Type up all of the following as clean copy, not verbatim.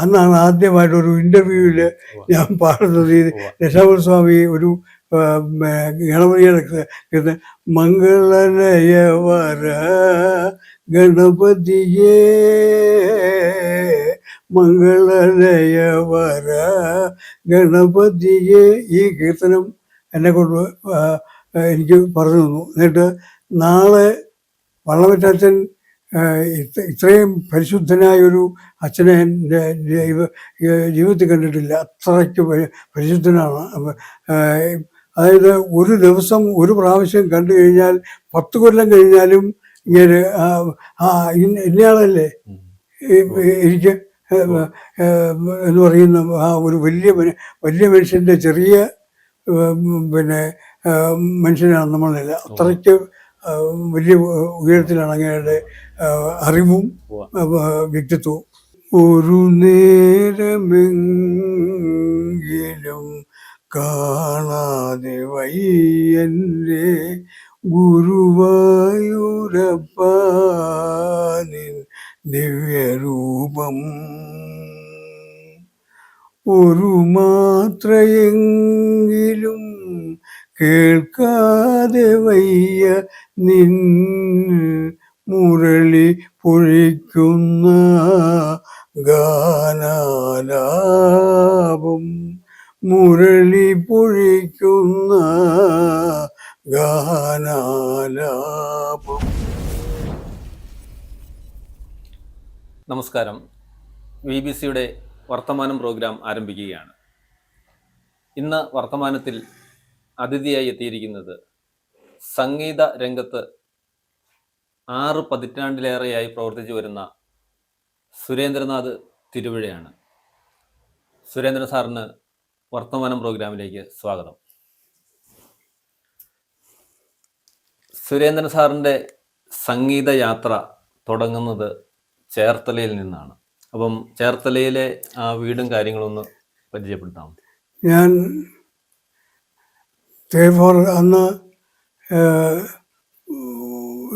അന്നാണ് ആദ്യമായിട്ട് ഒരു ഇൻ്റർവ്യൂവിൽ ഞാൻ പാടുന്നത്. ദശാപുര സ്വാമി ഒരു ഗണപതിയുടെ മംഗളനയ വര ഗണപതിയേ മംഗളനയ വര ഗണപതിയെ ഈ കീർത്തനം എന്നെ കൊണ്ട് എനിക്ക് പറഞ്ഞു തന്നു. എന്നിട്ട് നാളെ വള്ളവറ്റച്ഛൻ ഇത്രയും പരിശുദ്ധനായൊരു അച്ഛനെ എൻ്റെ ജീവിതത്തിൽ കണ്ടിട്ടില്ല. അത്രയ്ക്ക് പരിശുദ്ധനാണ്. അതായത് ഒരു ദിവസം ഒരു പ്രാവശ്യം കണ്ടു കഴിഞ്ഞാൽ 10 കൊല്ലം കഴിഞ്ഞാലും ഇങ്ങനെ ഇന്നയാളല്ലേ എനിക്ക് എന്ന് പറയുന്ന ആ ഒരു വലിയ മനുഷ്യൻ്റെ ചെറിയ മനുഷ്യനാണ് നമ്മളല്ല. അത്രയ്ക്ക് വലിയ ഉയരത്തിലാണ് അങ്ങയുടെ അറിവും വ്യക്തിത്വവും. ഒരു നേരമെങ്കിലും കാണാതെ വയ്യൻ്റെ ഗുരുവായൂരപ്പ നിൻ ദിവ്യരൂപം, ഒരു മാത്രയെങ്കിലും കേൾക്കാതെ വയ്യ നിൻ മുരളി പൊഴിക്കുന്ന ഗാനാലാപം, മുരളി പൊഴിക്കുന്ന ഗാനാലാപം. നമസ്കാരം. BBC-യുടെ വർത്തമാനം പ്രോഗ്രാം ആരംഭിക്കുകയാണ്. ഇന്ന് വർത്തമാനത്തിൽ അതിഥിയായി എത്തിയിരിക്കുന്നത് സംഗീത രംഗത്ത് 6 പതിറ്റാണ്ടിലേറെയായി പ്രവർത്തിച്ചു വരുന്ന സുരേന്ദ്രനാഥ് തിരുവിഴയാണ്. സുരേന്ദ്രൻ സാറിന് വർത്തമാനം പ്രോഗ്രാമിലേക്ക് സ്വാഗതം. സുരേന്ദ്രൻ സാറിൻ്റെ സംഗീത യാത്ര തുടങ്ങുന്നത് ചേർത്തലയിൽ നിന്നാണ്. അപ്പം ചേർത്തലയിലെ ആ വീടും കാര്യങ്ങളൊന്ന് പരിചയപ്പെടുത്താം. ഞാൻ അന്ന്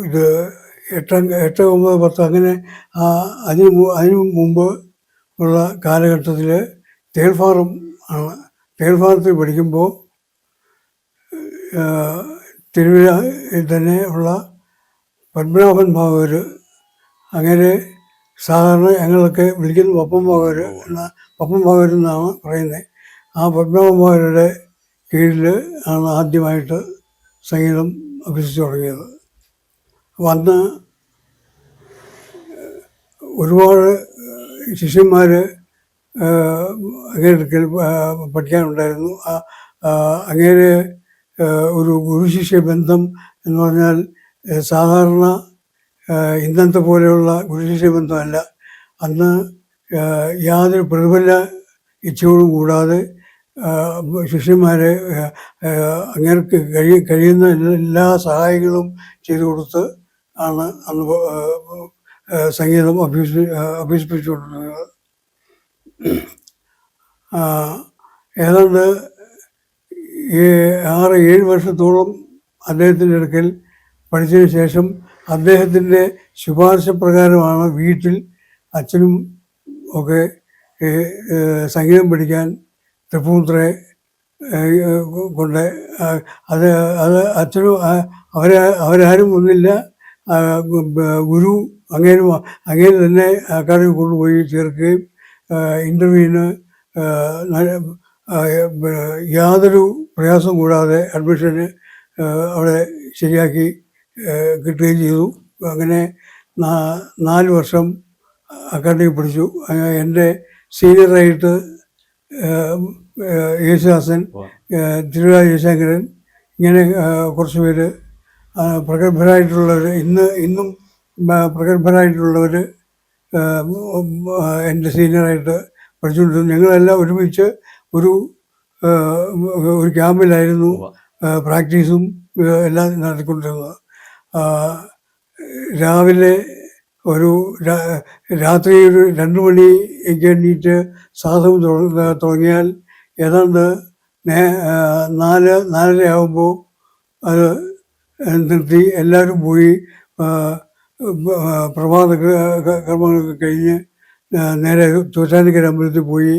ഇത് 8, 9, 10 അങ്ങനെ അതിനു മുമ്പ് ഉള്ള കാലഘട്ടത്തിൽ തേൽഫാറം ആണ്. തേൽഫാറത്തിൽ പഠിക്കുമ്പോൾ തിരുവല്ലയിൽ തന്നെ ഉള്ള പത്മനാഭൻ ഭാഗവർ, അങ്ങനെ സാധാരണ ഞങ്ങളൊക്കെ വിളിക്കുന്ന പപ്പൻ ഭാഗവർ എന്നാണ് പറയുന്നത്. ആ പത്മനാഭൻ ഭാഗവരുടെ കീഴിൽ ആണ് ആദ്യമായിട്ട് സംഗീതം അഭ്യസിച്ചു തുടങ്ങിയത്. അപ്പം അന്ന് ഒരുപാട് ശിഷ്യന്മാർ അങ്ങേർക്ക് പഠിക്കാനുണ്ടായിരുന്നു. അങ്ങേര് ഒരു ഗുരുശിഷ്യ ബന്ധം എന്ന് പറഞ്ഞാൽ സാധാരണ ഇന്നത്തെ പോലെയുള്ള ഗുരുശിഷ്യ ബന്ധമല്ല. അന്ന് യാതൊരു പ്രതിഫല ഇച്ഛയോടും കൂടാതെ ശിഷ്യന്മാരെ അങ്ങേർക്ക് കഴിയുന്ന എല്ലാ സഹായങ്ങളും ചെയ്തു കൊടുത്ത് ആണ് അന്ന് സംഗീതം അഭ്യസിപ്പിച്ചുകൊണ്ടിരുന്നത്. ഏതാണ്ട് 6-7 വർഷത്തോളം അദ്ദേഹത്തിൻ്റെ അടുക്കൽ പഠിച്ചതിന് ശേഷം അദ്ദേഹത്തിൻ്റെ ശുപാർശ പ്രകാരമാണ് വീട്ടിൽ അച്ഛനും ഒക്കെ സംഗീതം പഠിക്കാൻ തൃപ്പൂണിത്തുറയെ കൊണ്ട് അത് അച്ഛനും അവരാരും ഒന്നില്ല. ഗുരു അങ്ങേര് തന്നെ അക്കാദമി കൊണ്ടുപോയി ചേർക്കുകയും ഇൻ്റർവ്യൂവിന് യാതൊരു പ്രയാസം കൂടാതെ അഡ്മിഷന് അവിടെ ശരിയാക്കി കിട്ടുകയും ചെയ്തു. അങ്ങനെ 4 വർഷം അക്കാദമി പഠിച്ചു. എൻ്റെ സീനിയറായിട്ട് യേശുദാസൻ, തിരുവിഴ ജയശങ്കരൻ, ഇങ്ങനെ കുറച്ച് പേര് പ്രഗത്ഭരായിട്ടുള്ളവർ, ഇന്നും പ്രഗത്ഭരായിട്ടുള്ളവർ എൻ്റെ സീനിയറായിട്ട് പഠിച്ചുകൊണ്ടിരുന്നു. ഞങ്ങളെല്ലാം ഒരുമിച്ച് ഒരു ക്യാമ്പിലായിരുന്നു പ്രാക്ടീസും എല്ലാം നടത്തിക്കൊണ്ടിരുന്നത്. രാവിലെ രാത്രി ഒരു 2 മണിക്ക് എണ്ണീറ്റ് സാധകം തുടങ്ങിയാൽ ഏതാണ്ട് 4-4:30 ആകുമ്പോൾ അത് നിർത്തി എല്ലാവരും പോയി പ്രഭാത കർമ്മങ്ങളൊക്കെ കഴിഞ്ഞ് നേരെ ചോറ്റാനിക്കര അമ്പലത്തിൽ പോയി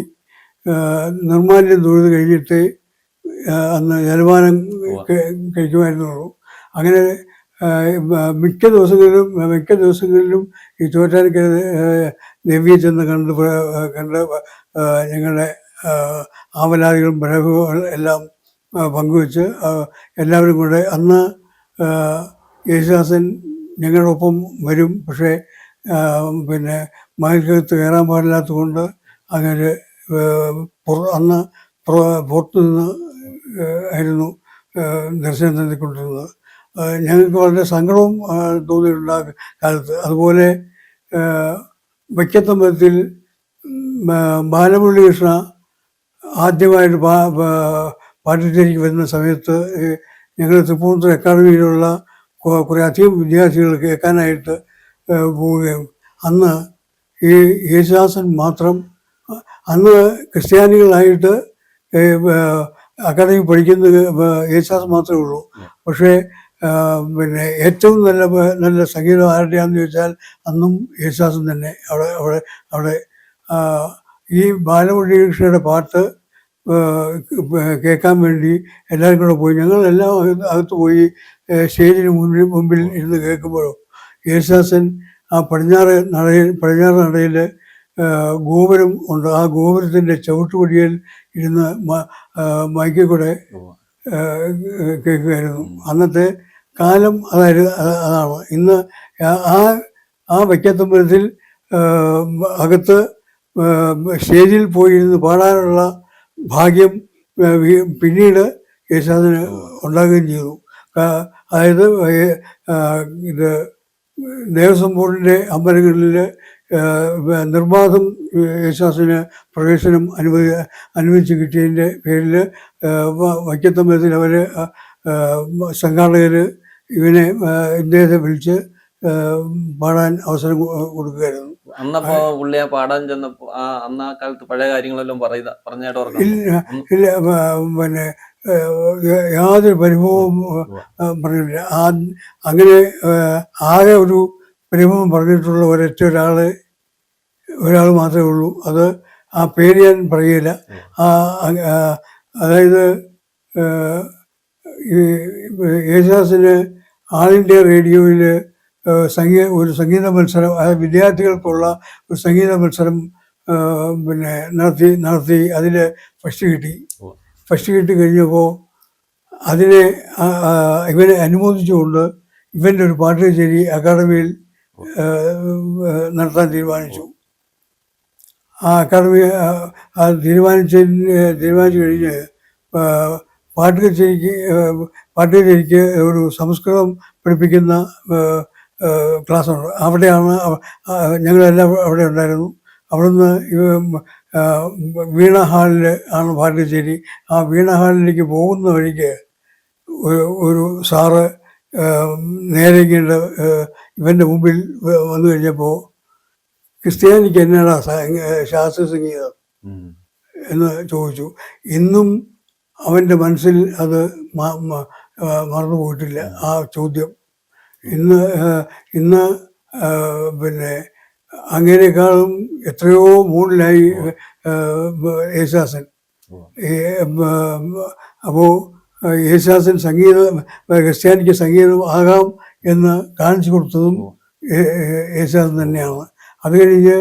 നിർമ്മാല്യം തൊഴുത് കഴിഞ്ഞിട്ട് അന്ന് ജലപാനം കഴിക്കുമായിരുന്നുള്ളൂ. അങ്ങനെ മിക്ക ദിവസങ്ങളിലും ഈ ചോറ്റാനിക്കര ദേവിയെ ചെന്ന് കണ്ട് ഞങ്ങളുടെ ആവലാതികളും പ്രയോഗങ്ങളും എല്ലാം പങ്കുവെച്ച് എല്ലാവരും കൂടെ അന്ന് യേശുദാസൻ ഞങ്ങളൊപ്പം വരും. പക്ഷേ പിന്നെ മതിൽക്കകത്ത് കയറാൻ പാടില്ലാത്തത് കൊണ്ട് അങ്ങനെ അന്ന് പുറത്തുനിന്ന് ആയിരുന്നു ദർശനം നടത്തിക്കൊണ്ടിരുന്നത്. ഞങ്ങൾക്ക് വളരെ സങ്കടവും തോന്നിയിട്ടുണ്ട് ആ കാലത്ത്. അതുപോലെ വൈക്കത്തമ്പലത്തിൽ ബാലമുരളി കൃഷ്ണ ആദ്യമായിട്ട് പാട്ടിലേക്ക് വരുന്ന സമയത്ത് ഞങ്ങൾ തൃപ്പൂണിത്തുറ അക്കാദമിയിലുള്ള കുറേ അധികം വിദ്യാർത്ഥികൾ കേൾക്കാനായിട്ട് പോവുകയും അന്ന് ഈ യേശുദാസൻ മാത്രം, അന്ന് ക്രിസ്ത്യാനികളായിട്ട് അക്കാദമി പഠിക്കുന്ന യേശുദാസൻ മാത്രമേ ഉള്ളൂ. പക്ഷേ പിന്നെ ഏറ്റവും നല്ല സംഗീതം ആരുടെയാണെന്ന് ചോദിച്ചാൽ അന്നും യേശുദാസൻ തന്നെ. അവിടെ ഈ ബാലമുരളി കൃഷ്ണയുടെ പാട്ട് കേൾക്കാൻ വേണ്ടി എല്ലാവരും കൂടെ പോയി. ഞങ്ങളെല്ലാം അകത്ത് പോയി സ്റ്റേജിന് മുമ്പിൽ ഇരുന്ന് കേൾക്കുമ്പോഴോ യേശുദാസൻ ആ പടിഞ്ഞാറ് നടയിൽ ഗോപുരം ഉണ്ട്. ആ ഗോപുരത്തിൻ്റെ ചവിട്ടുപടിയിൽ ഇരുന്ന് മൈക്കിൽ കൂടെ കേൾക്കുമായിരുന്നു. അന്നത്തെ കാലം അതാണ്. ഇന്ന് ആ വൈക്കത്തമ്പലത്തിൽ അകത്ത് സ്റ്റേജിൽ പോയിരുന്ന് പാടാനുള്ള ഭാഗ്യം പിന്നീട് യേശുദാസന് ഉണ്ടാകുകയും ചെയ്തു. അതായത് ഇത് ദേവസ്വം ബോർഡിൻ്റെ അമ്പലങ്ങളിൽ നിർബാധം യേശുദാസന് പ്രവേശനം അനുവദിച്ച് കിട്ടിയതിൻ്റെ പേരിൽ വൈക്കത്തമ്പലത്തിൽ അവർ സംഘാടകർ ഇദ്ദേഹത്തെ വിളിച്ച് പാടാൻ അവസരം കൊടുക്കുകയായിരുന്നു. അന്നപ്പോ പുള്ളിയെ പാടാൻ ചെന്നപ്പോ അന്ന് ആ കാലത്ത് പഴയ കാര്യങ്ങളെല്ലാം പറഞ്ഞായിട്ട് ഓർക്കാം? ഇല്ല, പിന്നെ യാതൊരു പരിഭവവും പറഞ്ഞിട്ടില്ല. അങ്ങനെ ആകെ ഒരു പരിഭവം പറഞ്ഞിട്ടുള്ള ഒരാൾ മാത്രമേ ഉള്ളൂ. അത് ആ പേര് ഞാൻ പറയുകയില്ല. അതായത് ഈ യേശുദാസിന് ആൾ ഇന്ത്യ റേഡിയോയിൽ ഒരു സംഗീത മത്സരം, അതായത് വിദ്യാർത്ഥികൾക്കുള്ള ഒരു സംഗീത മത്സരം പിന്നെ നടത്തി അതിൽ ഫസ്റ്റ് കിട്ടി കഴിഞ്ഞപ്പോൾ അതിനെ ഇവനെ അനുമോദിച്ചുകൊണ്ട് ഇവൻ്റെ ഒരു പാട്ട് കച്ചേരി അക്കാദമിയിൽ നടത്താൻ തീരുമാനിച്ചു. ആ അക്കാദമി തീരുമാനിച്ചു കഴിഞ്ഞ് പാട്ട് കച്ചേരിക്ക് ഒരു സംസ്കൃതം പഠിപ്പിക്കുന്ന ക്ലാസ്സുണ്ട്. അവിടെയാണ് ഞങ്ങളെല്ലാം അവിടെ ഉണ്ടായിരുന്നു. അവിടുന്ന് വീണ ഹാളിൽ ആണ് പാട്ട് കച്ചേരി. ആ വീണ ഹാളിലേക്ക് പോകുന്ന വഴിക്ക് ഒരു സാറ് നേരെ ഇങ്ങോട്ട് ഇവൻ്റെ മുമ്പിൽ വന്നു കഴിഞ്ഞപ്പോൾ ക്രിസ്ത്യാനിക്ക് എന്നാടാ ശാസ്ത്രീയ സംഗീതം എന്ന് ചോദിച്ചു. ഇന്നും അവൻ്റെ മനസ്സിൽ അത് മറന്നു പോയിട്ടില്ല ആ ചോദ്യം. ഇന്ന് പിന്നെ അങ്ങനെക്കാളും എത്രയോ മുകളിലായി യേശുദാസൻ. അപ്പോൾ യേശുദാസൻ ക്രിസ്ത്യാനിക്ക് സംഗീതം ആകാം എന്ന് കാണിച്ചു കൊടുത്തതും യേശുദാസൻ തന്നെയാണ്. അത് കഴിഞ്ഞ്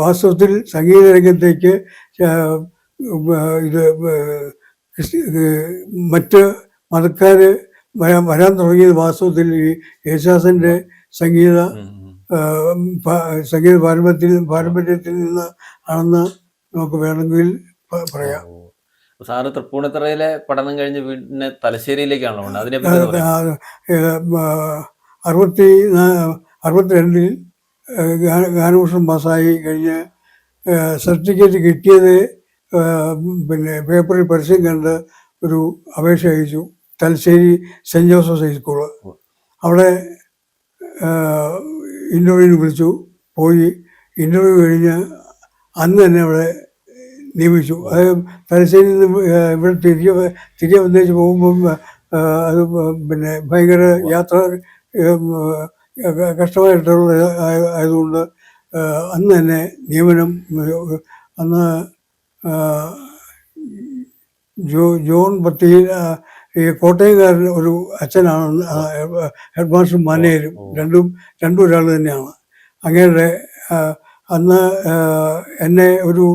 വാസ്തവത്തിൽ സംഗീത രംഗത്തേക്ക് മറ്റ് മതക്കാർ വരാൻ തുടങ്ങിയത് വാസ്തവത്തിൽ ഈ യേശുദാസൻ്റെ സംഗീത പാരമ്പര്യത്തിൽ നിന്ന് ആണെന്ന് നമുക്ക് വേണമെങ്കിൽ പറയാം. സാറ് തൃപ്പൂണിത്തുറയിലെ പഠനം കഴിഞ്ഞ് പിന്നെ തലശ്ശേരിയിലേക്കാണല്ലോ അതിനെ 62 ഗാനഭൂഷണം പാസ്സായി കഴിഞ്ഞ് സർട്ടിഫിക്കറ്റ് കിട്ടിയത് പിന്നെ പേപ്പറിൽ പരസ്യം കണ്ട് ഒരു അപേക്ഷ അയച്ചു. Thalassery Saint Joseph high school. അവിടെ ഇൻ്റർവ്യൂവിന് വിളിച്ചു. പോയി ഇൻ്റർവ്യൂ കഴിഞ്ഞ് അന്ന് തന്നെ അവിടെ നിയമിച്ചു. അത് തലശ്ശേരിയിൽ നിന്ന് ഇവിടെ തിരികെ വന്നേച്ച് പോകുമ്പം അത് പിന്നെ ഭയങ്കര കഷ്ടമായിട്ടുള്ള ആയതുകൊണ്ട് അന്ന് തന്നെ നിയമനം അന്ന് ജോൺ പത്തിയിൽ ഈ കോട്ടയംകാരൻ ഒരു അച്ഛനാണ് ഹെഡ് മാസ്റ്റർ മാനേജരും രണ്ടും ഒരാൾ തന്നെയാണ്. അങ്ങയുടെ അന്ന് എന്നെ ഒരു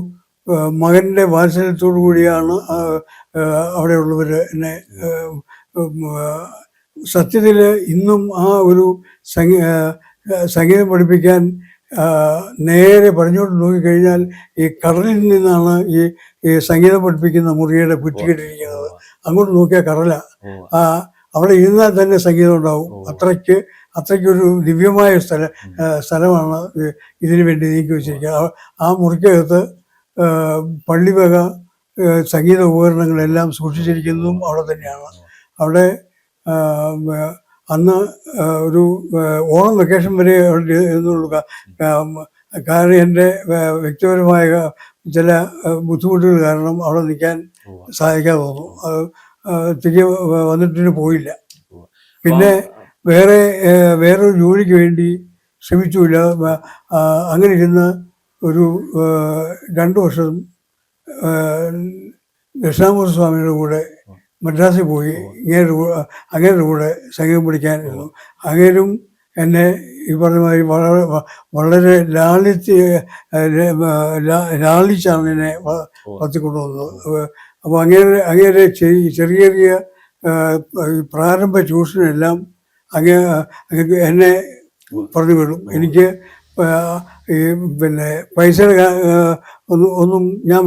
മകൻ്റെ വാത്സല്യത്തോടു കൂടിയാണ് അവിടെയുള്ളവർ എന്നെ സത്യത്തിൽ ഇന്നും ആ ഒരു സംഗീതം പഠിപ്പിക്കാൻ നേരെ പറഞ്ഞോട്ട് നോക്കിക്കഴിഞ്ഞാൽ ഈ കടലിൽ നിന്നാണ് ഈ സംഗീതം പഠിപ്പിക്കുന്ന മുറിയുടെ കുറ്റിക്കിട്ടിരിക്കുന്നത്. അങ്ങോട്ട് നോക്കിയാൽ കടല. അവിടെ ഇരുന്നാൽ തന്നെ സംഗീതം ഉണ്ടാവും. അത്രയ്ക്കൊരു ദിവ്യമായ സ്ഥലമാണ് ഇതിനു വേണ്ടി നീക്കി വെച്ചിരിക്കുന്നത്. ആ മുറിക്കകത്ത് പള്ളിവക സംഗീത ഉപകരണങ്ങളെല്ലാം സൂക്ഷിച്ചിരിക്കുന്നതും അവിടെ തന്നെയാണ്. അവിടെ അന്ന് ഒരു ഓണം വെക്കേഷൻ വരെ എന്നുള്ളൂ. കാരണം എൻ്റെ വ്യക്തിപരമായ ചില ബുദ്ധിമുട്ടുകൾ കാരണം അവിടെ നിൽക്കാൻ സാധിക്കാതെ തോന്നും. തിരികെ വന്നിട്ട് പോയില്ല. പിന്നെ വേറൊരു ജോലിക്ക് വേണ്ടി ശ്രമിച്ചില്ല. അങ്ങനെ ഇരുന്ന് ഒരു 2 വർഷം ദക്ഷിണാമൂർത്തി സ്വാമിയുടെ കൂടെ മദ്രാസിൽ പോയി അങ്ങേരുടെ കൂടെ സംഗീതം പഠിക്കാനിരുന്നു. അങ്ങേരും എന്നെ ഈ പറഞ്ഞ മാതിരി വളരെ ലാളിച്ചാണ് എന്നെ വളർത്തിക്കൊണ്ടുവന്നത്. അപ്പോൾ അങ്ങേരെ ചെറിയ ചെറിയ പ്രാരംഭ ട്യൂഷനെല്ലാം എന്നെ പറഞ്ഞു വിടും. എനിക്ക് ഈ പിന്നെ പൈസയുടെ ഒന്നും ഞാൻ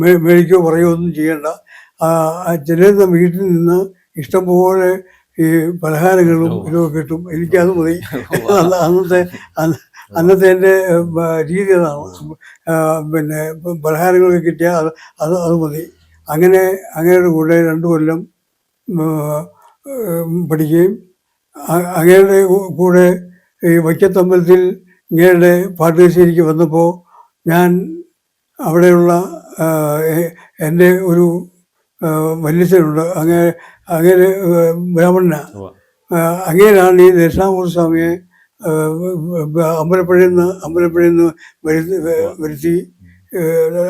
മേടിക്കുകയോ പറയുകയോ ഒന്നും ചെയ്യണ്ട. ചിലരുടെ വീട്ടിൽ നിന്ന് ഇഷ്ടംപോലെ ഈ പലഹാരങ്ങളും ഇതൊക്കെ കിട്ടും. എനിക്കത് മതി. അന്നത്തെ എൻ്റെ രീതി അതാണ്. പിന്നെ പലഹാരങ്ങളൊക്കെ കിട്ടിയാൽ അത് മതി. അങ്ങയുടെ കൂടെ 2 കൊല്ലം പഠിക്കുകയും അങ്ങയുടെ കൂടെ ഈ വൈക്കത്തമ്പലത്തിൽ ഇങ്ങയുടെ പാട്ട് കച്ചേരിക്ക് വന്നപ്പോൾ ഞാൻ അവിടെയുള്ള എൻ്റെ ഒരു വല്യച്ഛനുണ്ട്. അങ്ങേര് ബ്രാഹ്മണനാണ്. അങ്ങേരാണ് ഈ ദക്ഷിണാമൂർത്തി സ്വാമിയെ അമ്പലപ്പുഴയിൽ നിന്ന് വരുത്തി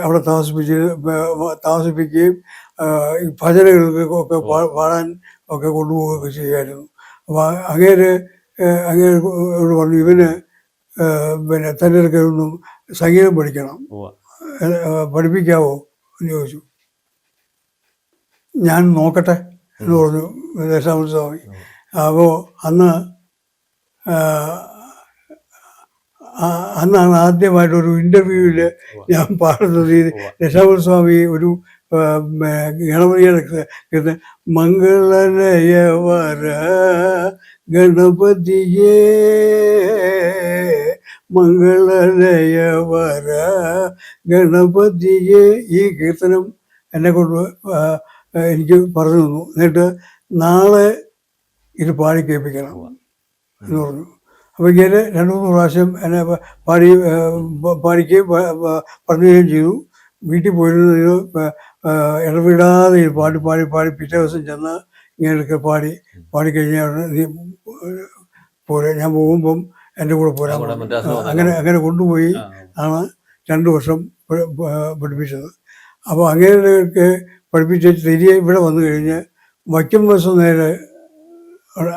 അവിടെ താമസിപ്പിക്കുകയും ഭജനകൾക്കൊക്കെ പാടാൻ ഒക്കെ കൊണ്ടുപോവുകയൊക്കെ ചെയ്യുമായിരുന്നു. അപ്പോൾ അങ്ങേരോട് പറഞ്ഞു, ഇവന് പിന്നെ തൻ്റെ അടുക്കൊന്നും സംഗീതം പഠിക്കണം, പഠിപ്പിക്കാവോ എന്ന് ചോദിച്ചു. ഞാൻ നോക്കട്ടെ എന്ന് പറഞ്ഞു ദക്ഷിണാമൂർത്തി സ്വാമി. അപ്പോൾ അന്നാണ് ആദ്യമായിട്ടൊരു ഇൻ്റർവ്യൂവിൽ ഞാൻ പാടുന്നത്. ഈ ദക്ഷിണാമൂർത്തി സ്വാമി ഒരു ഗണപതിയുടെ മംഗളനയവര ഗണപതിയേ മംഗളനയവര ഗണപതിയേ ഈ കീർത്തനം എന്നെ കൊണ്ട് എനിക്ക് പറഞ്ഞു തന്നു. എന്നിട്ട് നാളെ ഇത് പാടി കേൾപ്പിക്കണം എന്ന് പറഞ്ഞു. അപ്പോൾ ഇങ്ങനെ 2-3 പ്രാവശ്യം എന്നെ പാടിക്കുകയും പറയുകയും ചെയ്തു. വീട്ടിൽ പോയിരുന്നത് ഇടവിടാതെ പാടി പിറ്റേ ദിവസം ചെന്ന് ഇങ്ങനെയൊക്കെ പാടിക്കഴിഞ്ഞാൽ പോരെ, ഞാൻ പോകുമ്പം എൻ്റെ കൂടെ പോരാൻ അങ്ങനെ കൊണ്ടുപോയി ആണ് 2 വർഷം പഠിപ്പിച്ചത്. അപ്പോൾ അങ്ങനെയൊക്കെ പഠിപ്പിച്ച് തിരികെ ഇവിടെ വന്നു കഴിഞ്ഞ് വൈക്കം ദിവസം നേരെ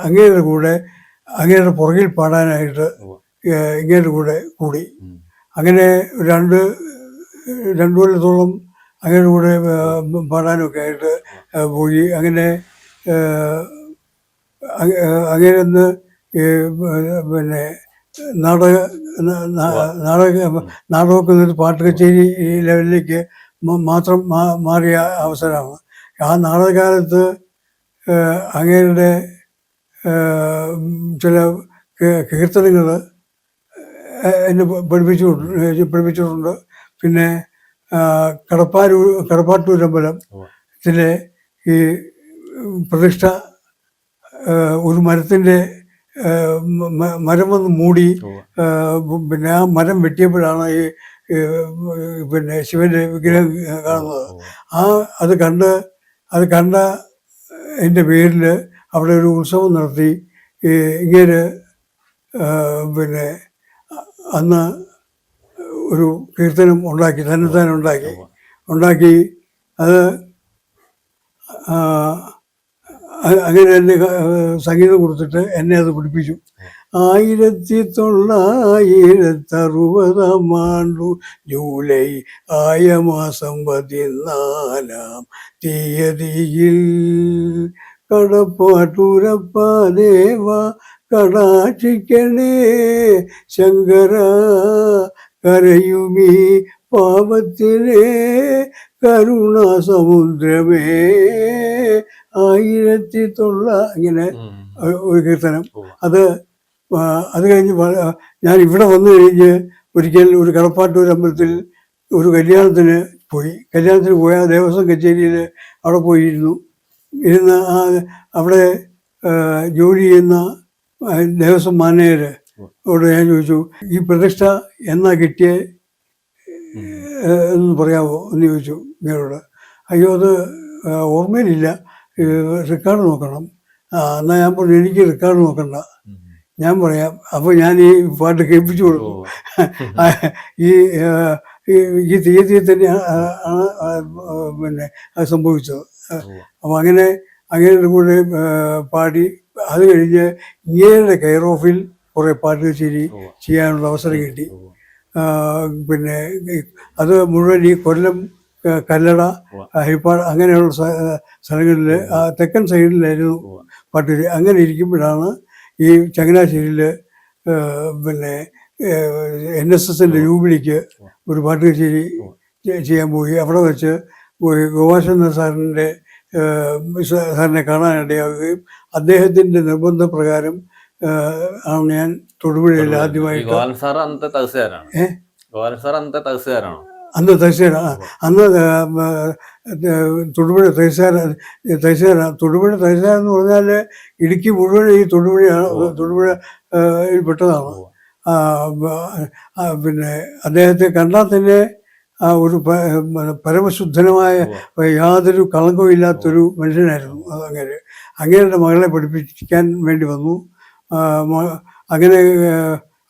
അങ്ങയുടെ കൂടെ അങ്ങയുടെ പുറകിൽ പാടാനായിട്ട് ഇങ്ങയുടെ കൂടെ കൂടി. അങ്ങനെ 2 കൊല്ലത്തോളം അങ്ങയുടെ കൂടെ പാടാനൊക്കെ ആയിട്ട് പോയി. അങ്ങനെ ഒന്ന് പിന്നെ നാടകമൊക്കെ ഒരു പാട്ട് കച്ചേരി ലെവലിലേക്ക് മാത്രം മാറിയ അവസരമാണ്. ആ നാടകകാലത്ത് അങ്ങയുടെ ചില കീർത്തനങ്ങൾ എന്നെ പഠിപ്പിച്ചിട്ടുണ്ട്. പിന്നെ കടപ്പാട്ടൂരമ്പലത്തിലെ ഈ പ്രതിഷ്ഠ ഒരു മരത്തിൻ്റെ മരം വന്ന് മൂടി, പിന്നെ ആ മരം വെട്ടിയപ്പോഴാണ് ഈ പിന്നെ ശിവൻ്റെ വിഗ്രഹം കാണുന്നത്. അത് കണ്ട എൻ്റെ പേരിൽ അവിടെ ഒരു ഉത്സവം നടത്തി ഇങ്ങനെ പിന്നെ അന്ന് ഒരു കീർത്തനം ഉണ്ടാക്കി, തന്നെത്താൻ ഉണ്ടാക്കി അത് അങ്ങനെ എന്നെ സംഗീതം കൊടുത്തിട്ട് എന്നെ അത് പഠിപ്പിച്ചു. 1960 ആണ്ടു ജൂലൈ ആയ മാസം 14 തീയതിയിൽ കടപ്പാട്ടൂരപ്പ ദേവ കടാക്ഷിക്കണേ ശങ്കര കരയുമീ പാപത്തിലെ കരുണാസമുദ്രമേ 1900 ഇങ്ങനെ ഒരു കീർത്തനം. അത് കഴിഞ്ഞ് ഞാൻ ഇവിടെ വന്നു കഴിഞ്ഞ് ഒരിക്കൽ ഒരു കടപ്പാട്ടൂർ അമ്പലത്തിൽ ഒരു കല്യാണത്തിന് പോയി ആ ദേവസ്വം കച്ചേരിയിൽ അവിടെ പോയിരുന്നു. അവിടെ ജോലി ചെയ്യുന്ന ദേവസ്വം മാനേജരോട് ഞാൻ ചോദിച്ചു, ഈ പ്രതിഷ്ഠ എന്നാ കിട്ടിയേ എന്ന് പറയാമോ എന്ന് ചോദിച്ചു ഇങ്ങനോട്. അയ്യോ അത് ഓർമ്മയിലില്ല, റെക്കോർഡ് നോക്കണം. എന്നാൽ ഞാൻ പറഞ്ഞു എനിക്ക് റെക്കോർഡ് നോക്കണ്ട, ഞാൻ പറയാം. അപ്പോൾ ഞാൻ ഈ പാട്ട് കേൾപ്പിച്ചു കൊടുക്കും. ഈ തീയതിയിൽ തന്നെയാണ് പിന്നെ അത് സംഭവിച്ചത്. അപ്പം അങ്ങനെയുടെ കൂടെ പാടി. അത് കഴിഞ്ഞ് ഇങ്ങേരുടെ കെയർ ഓഫിൽ കുറേ പാട്ട് കച്ചേരി ചെയ്യാനുള്ള അവസരം കിട്ടി. പിന്നെ അത് മുഴുവൻ ഈ കൊല്ലം, കല്ലട, ഹരിപ്പാട് അങ്ങനെയുള്ള സ്ഥലങ്ങളിൽ തെക്കൻ സൈഡിലായിരുന്നു പാട്ട്. അങ്ങനെ ഇരിക്കുമ്പോഴാണ് ഈ ചങ്ങനാശ്ശേരിയിൽ പിന്നെ NSSൻ്റെ ജൂബിലിക്ക് ഒരു പാട്ട് കച്ചേരി ചെയ്യാൻ പോയി. അവിടെ വെച്ച് ഗോപാലചന്ദ്രൻ സാറിനെ കാണാനിടയാവുകയും അദ്ദേഹത്തിൻ്റെ നിർബന്ധപ്രകാരം ആണ് ഞാൻ തൊടുപുഴയിൽ ആദ്യമായിട്ട്. അന്ന് തഹസീൽദാർ അന്ന് തൊടുപുഴ തഹസീൽദാർ എന്ന് പറഞ്ഞാൽ ഇടുക്കി മുഴുവൻ ഈ തൊടുപുഴയിൽ പെട്ടതാണ്. പിന്നെ അദ്ദേഹത്തെ കണ്ടാൽ തന്നെ ഒരു പരമശുദ്ധനമായ യാതൊരു കളങ്കവും ഇല്ലാത്തൊരു മനുഷ്യനായിരുന്നു. അങ്ങേരുടെ മകളെ പഠിപ്പിക്കാൻ വേണ്ടി വന്നു.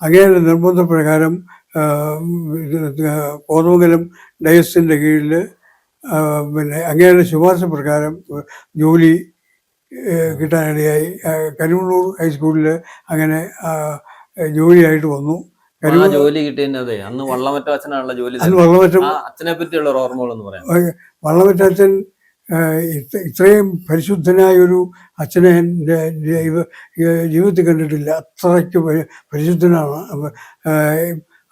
അങ്ങേരുടെ നിർബന്ധപ്രകാരം കോതമംഗലം ഡയസിൻ്റെ കീഴിൽ പിന്നെ അങ്ങേരുടെ ശുപാർശ പ്രകാരം ജോലി കിട്ടാനിടയായി. കരിമണ്ണൂർ ഹൈസ്കൂളിൽ അങ്ങനെ ജോലിയായിട്ട് വന്നു. ജോലി കിട്ടിയത് അന്ന് വള്ളമറ്റ അച്ഛനാണുള്ള ജോലി. അച്ഛനെ പറ്റിയുള്ള ഓർമ്മകളെന്ന് പറയാം. വള്ളമറ്റ അച്ഛൻ ഇത്രയും പരിശുദ്ധനായൊരു അച്ഛനെ എൻ്റെ ജീവിതത്തിൽ കണ്ടിട്ടില്ല. അത്രയ്ക്ക് പരിശുദ്ധനാണ്.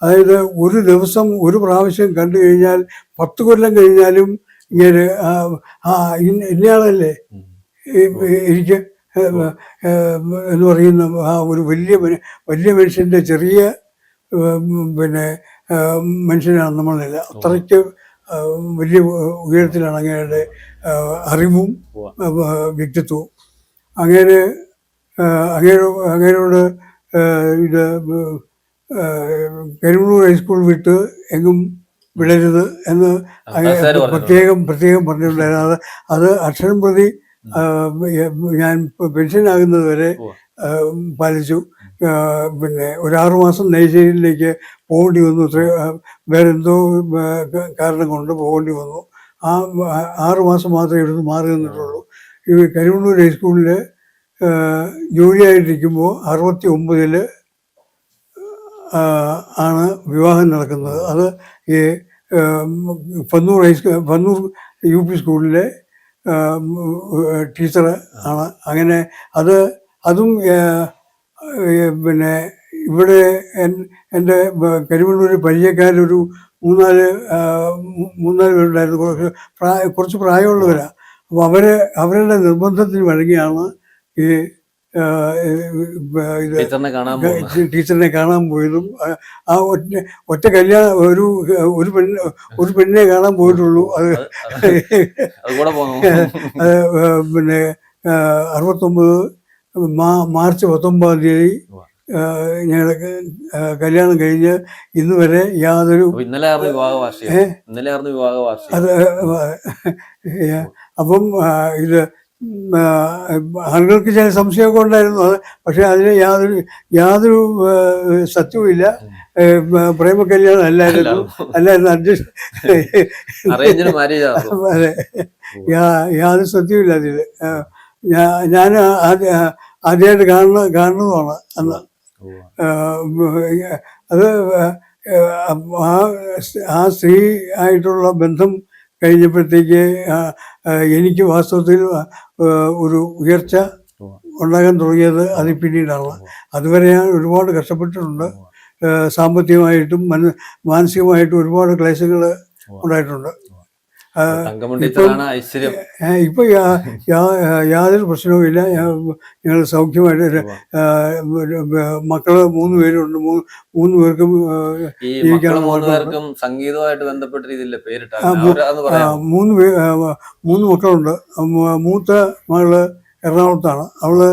അതായത് ഒരു ദിവസം ഒരു പ്രാവശ്യം കണ്ടു കഴിഞ്ഞാൽ 10 കൊല്ലം കഴിഞ്ഞാലും ഇങ്ങനെ ഇന്നയാളല്ലേ എനിക്ക് എന്ന് പറയുന്ന ആ ഒരു വലിയ മനുഷ്യൻ്റെ ചെറിയ പിന്നെ മനുഷ്യനാണ് നമ്മളല്ല. അത്രയ്ക്ക് വലിയ ഉയരത്തിലാണ് അങ്ങയുടെ അറിവും വ്യക്തിത്വവും. അങ്ങേരോട് ഇത് കരിമണ്ണൂർ ഹൈസ്കൂൾ വിട്ട് എങ്ങും വിടരുത് എന്ന് പ്രത്യേകം പറഞ്ഞിട്ടുണ്ടായിരുന്നു. അത് അക്ഷരം പ്രതി ഞാൻ പെൻഷനാകുന്നത് വരെ പാലിച്ചു. പിന്നെ ഒരു 6 മാസം നെയ്ശ്ശേരിയിലേക്ക് പോകേണ്ടി വന്നു. വേറെന്തോ കാരണം കൊണ്ട് പോകേണ്ടി വന്നു. ആ 6 മാസം മാത്രമേ ഇവിടുന്ന് മാറി നിന്നിട്ടുള്ളൂ. ഈ കരിമണ്ണൂർ ഹൈസ്കൂളിൽ ജോലിയായിട്ടിരിക്കുമ്പോൾ 69 ആണ് വിവാഹം നടക്കുന്നത്. അത് ഈ പന്നൂർ UP സ്കൂളിലെ ടീച്ചർ ആണ്. അങ്ങനെ അതും പിന്നെ ഇവിടെ എൻ്റെ കരിമണ്ണൂർ പരിചയക്കാരൊരു 3-4 പേരുണ്ടായിരുന്നു. കുറച്ച് പ്രായമുള്ളവരാണ്. അപ്പോൾ അവരുടെ നിർബന്ധത്തിന് വഴങ്ങിയാണ് ഈ ടീച്ചറിനെ കാണാൻ പോയതും. ആ ഒറ്റ കല്യാണം ഒരു പെണ്ണിനെ കാണാൻ പോയിട്ടുള്ളൂ. അത് പിന്നെ 69 മാർച്ച് 19 തീയതി ഞങ്ങൾക്ക് കല്യാണം കഴിഞ്ഞ് ഇന്ന് വരെ യാതൊരു അത് അപ്പം ഇത് ആളുകൾക്ക് ചില സംശയമൊക്കെ ഉണ്ടായിരുന്നു. അത് പക്ഷേ അതിന് യാതൊരു സത്യവുമില്ല. പ്രേമകല്യാണം അല്ലായിരുന്നു അഡ്ജസ്റ്റ്. അതെ, യാതൊരു സത്യവുമില്ല അതിൽ. ഞാൻ ആദ്യമായിട്ട് കാണുന്നതാണ് അന്ന്. അത് ആ സ്ത്രീ ആയിട്ടുള്ള ബന്ധം കഴിഞ്ഞപ്പോഴത്തേക്ക് എനിക്ക് വാസ്തവത്തിൽ ഒരു ഉയർച്ച ഉണ്ടാകാൻ തുടങ്ങിയത് അതിൽ പിന്നീടാണ്. അതുവരെ ഞാൻ ഒരുപാട് കഷ്ടപ്പെട്ടിട്ടുണ്ട്. സാമ്പത്തികമായിട്ടും മാനസികമായിട്ടും ഒരുപാട് ക്ലേശങ്ങൾ ഉണ്ടായിട്ടുണ്ട്. ഇപ്പൊ യാതൊരു പ്രശ്നവുമില്ല. ഞങ്ങൾ സൗഖ്യമായിട്ട് മക്കള് 3 പേരുണ്ട്. 3 പേർക്കും സംഗീതമായിട്ട് ബന്ധപ്പെട്ട രീതിയിൽ പേരിട്ട 3 മക്കളുണ്ട്. മൂത്ത മകള് എറണാകുളത്താണ്. അവള്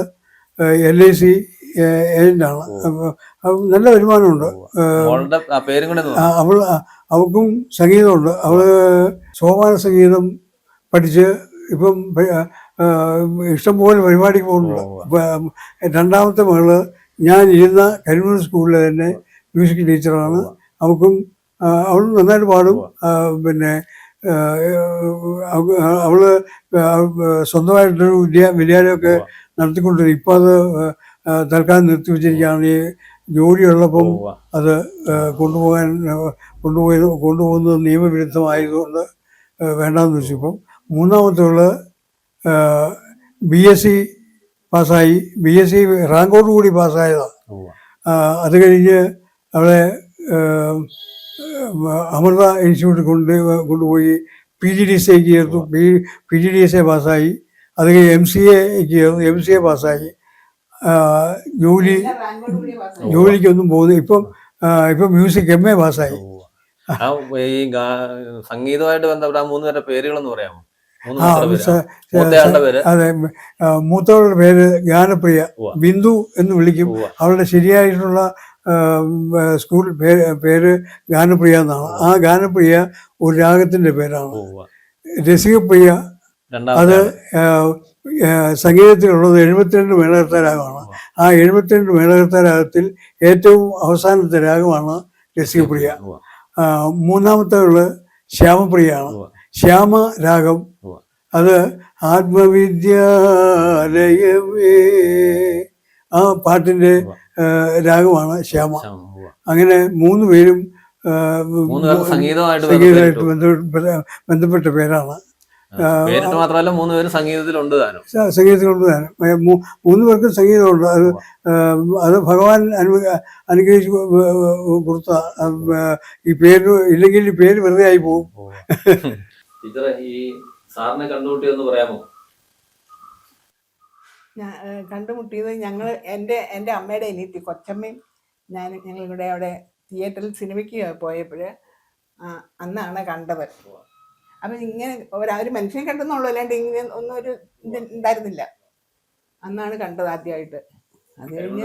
LIC ഏജന്റാണ്. നല്ല വരുമാനമുണ്ട്. അവൾക്കും സംഗീതമുണ്ട്. അവള് സോപാന സംഗീതം പഠിച്ച് ഇപ്പം ഇഷ്ടംപോലെ പരിപാടിക്ക് പോകുന്നുണ്ട്. രണ്ടാമത്തെ മകള് ഞാൻ ഇരുന്ന കരിമൂർ സ്കൂളിലെ തന്നെ മ്യൂസിക് ടീച്ചറാണ്. അവളും നന്നായിട്ട് പാടും. പിന്നെ അവള് സ്വന്തമായിട്ടൊരു വിദ്യാലയമൊക്കെ നടത്തിക്കൊണ്ടിരിക്കും. ഇപ്പം അത് തൽക്കാലം നിർത്തിവെച്ചിരിക്കുകയാണ്. ഈ ജോലിയുള്ളപ്പം അത് കൊണ്ടുപോകുന്നത് നിയമവിരുദ്ധമായതുകൊണ്ട് വേണ്ടാന്ന് വെച്ചു. ഇപ്പം മൂന്നാമത്തുള്ള BSc പാസ്സായി. BSc റാങ്കോടുകൂടി പാസ്സായതാണ്. അത് കഴിഞ്ഞ് അവളെ അമൃത ഇൻസ്റ്റിറ്റ്യൂട്ടിൽ കൊണ്ടുപോയി PGDCA ചേർത്തു. PGDCA പാസ്സായി. അത് കഴിഞ്ഞ് MCAക്ക് ചേർന്നു. MCA പാസ്സായി. ജോലിക്കൊന്നും പോകുന്നു. ഇപ്പം മ്യൂസിക് MA പാസ്സായി. ഈ സംഗീതമായിട്ട് ബന്ധപ്പെട്ട 3 പേരുടെ പേരുകളെന്ന് പറയാമോ? അതെ, മൂത്തവളുടെ പേര് ഗാനപ്രിയ. ബിന്ദു എന്ന് വിളിക്കും. അവളുടെ ശരിയായിട്ടുള്ള സ്കൂൾ പേര് ഗാനപ്രിയ എന്നാണ്. ആ ഗാനപ്രിയ ഒരു രാഗത്തിന്റെ പേരാണ്. രസികപ്രിയ അത് സംഗീതത്തിലുള്ളത് 72 മേളകർത്ത രാഗമാണ്. ആ 72 മേളകർത്ത രാഗത്തിൽ ഏറ്റവും അവസാനത്തെ രാഗമാണ് രസികപ്രിയ. മൂന്നാമത്തേള് ശ്യാമപ്രിയാണ്. ശ്യാമ രാഗം അത് ആത്മവിദ്യാലയമേ ആ പാട്ടിന്റെ രാഗമാണ് ശ്യാമ. അങ്ങനെ 3 പേരും സംഗീതമായിട്ട് ബന്ധപ്പെട്ട പേരാണ്. മാത്രമല്ല 3 പേരും സംഗീതത്തിലുണ്ട് താനും. 3 പേർക്കും സംഗീതമുണ്ട്. അത് ഭഗവാൻ അനുഗ്രഹിച്ച് കൊടുത്ത ഈ പേര്. ഇല്ലെങ്കിൽ ഈ പേര് വെറുതെ ആയി പോകും. ഈ സാറിനെ കണ്ടുമുട്ടിയെന്ന് പറയാമോ? കണ്ടുമുട്ടിയത് എൻ്റെ അമ്മയുടെ അനിയത്തി കൊച്ചമ്മയും ഞങ്ങളിവിടെ അവിടെ തിയേറ്ററിൽ സിനിമയ്ക്ക് പോയപ്പോൾ അന്നാണ് കണ്ടത്. അപ്പം ഇങ്ങനെ ഒരു മനുഷ്യനെ കണ്ടെന്നുള്ളൂ, അല്ലാണ്ട് ഇങ്ങനെ ഒന്നും ഒരു ഇത് ഉണ്ടായിരുന്നില്ല. അന്നാണ് കണ്ടത് ആദ്യമായിട്ട്. അത് കഴിഞ്ഞ്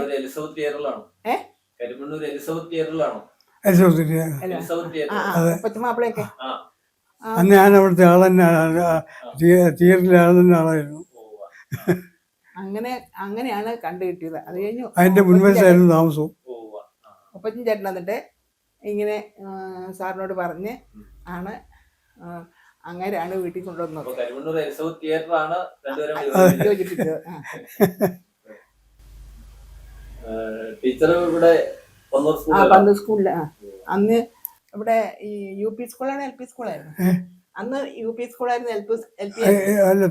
കൊച്ചുമാപ്പിളയൊക്കെ അന്ന് ഞാൻ അവിടുത്തെ ആൾ തന്നെയാണ്. തിയേറ്ററിലെ ആൾ തന്നെ ആളായിരുന്നു. അങ്ങനെയാണ് കണ്ടു കിട്ടിയത്. അത് കഴിഞ്ഞു അതിന്റെ മുൻവശമായിരുന്നു താമസവും. ഒപ്പച്ചൻ ചേട്ടൻ എന്നിട്ട് ഇങ്ങനെ സാറിനോട് പറഞ്ഞ് ആണ് അങ്ങനെയാണ് വീട്ടിൽ കൊണ്ടുവന്നത്. പന്തൂർ സ്കൂളില് അന്ന് ഇവിടെ ഈ UP സ്കൂളാണ് LP സ്കൂളായിരുന്നു. അന്ന് UP സ്കൂളായിരുന്നു. അല്ല,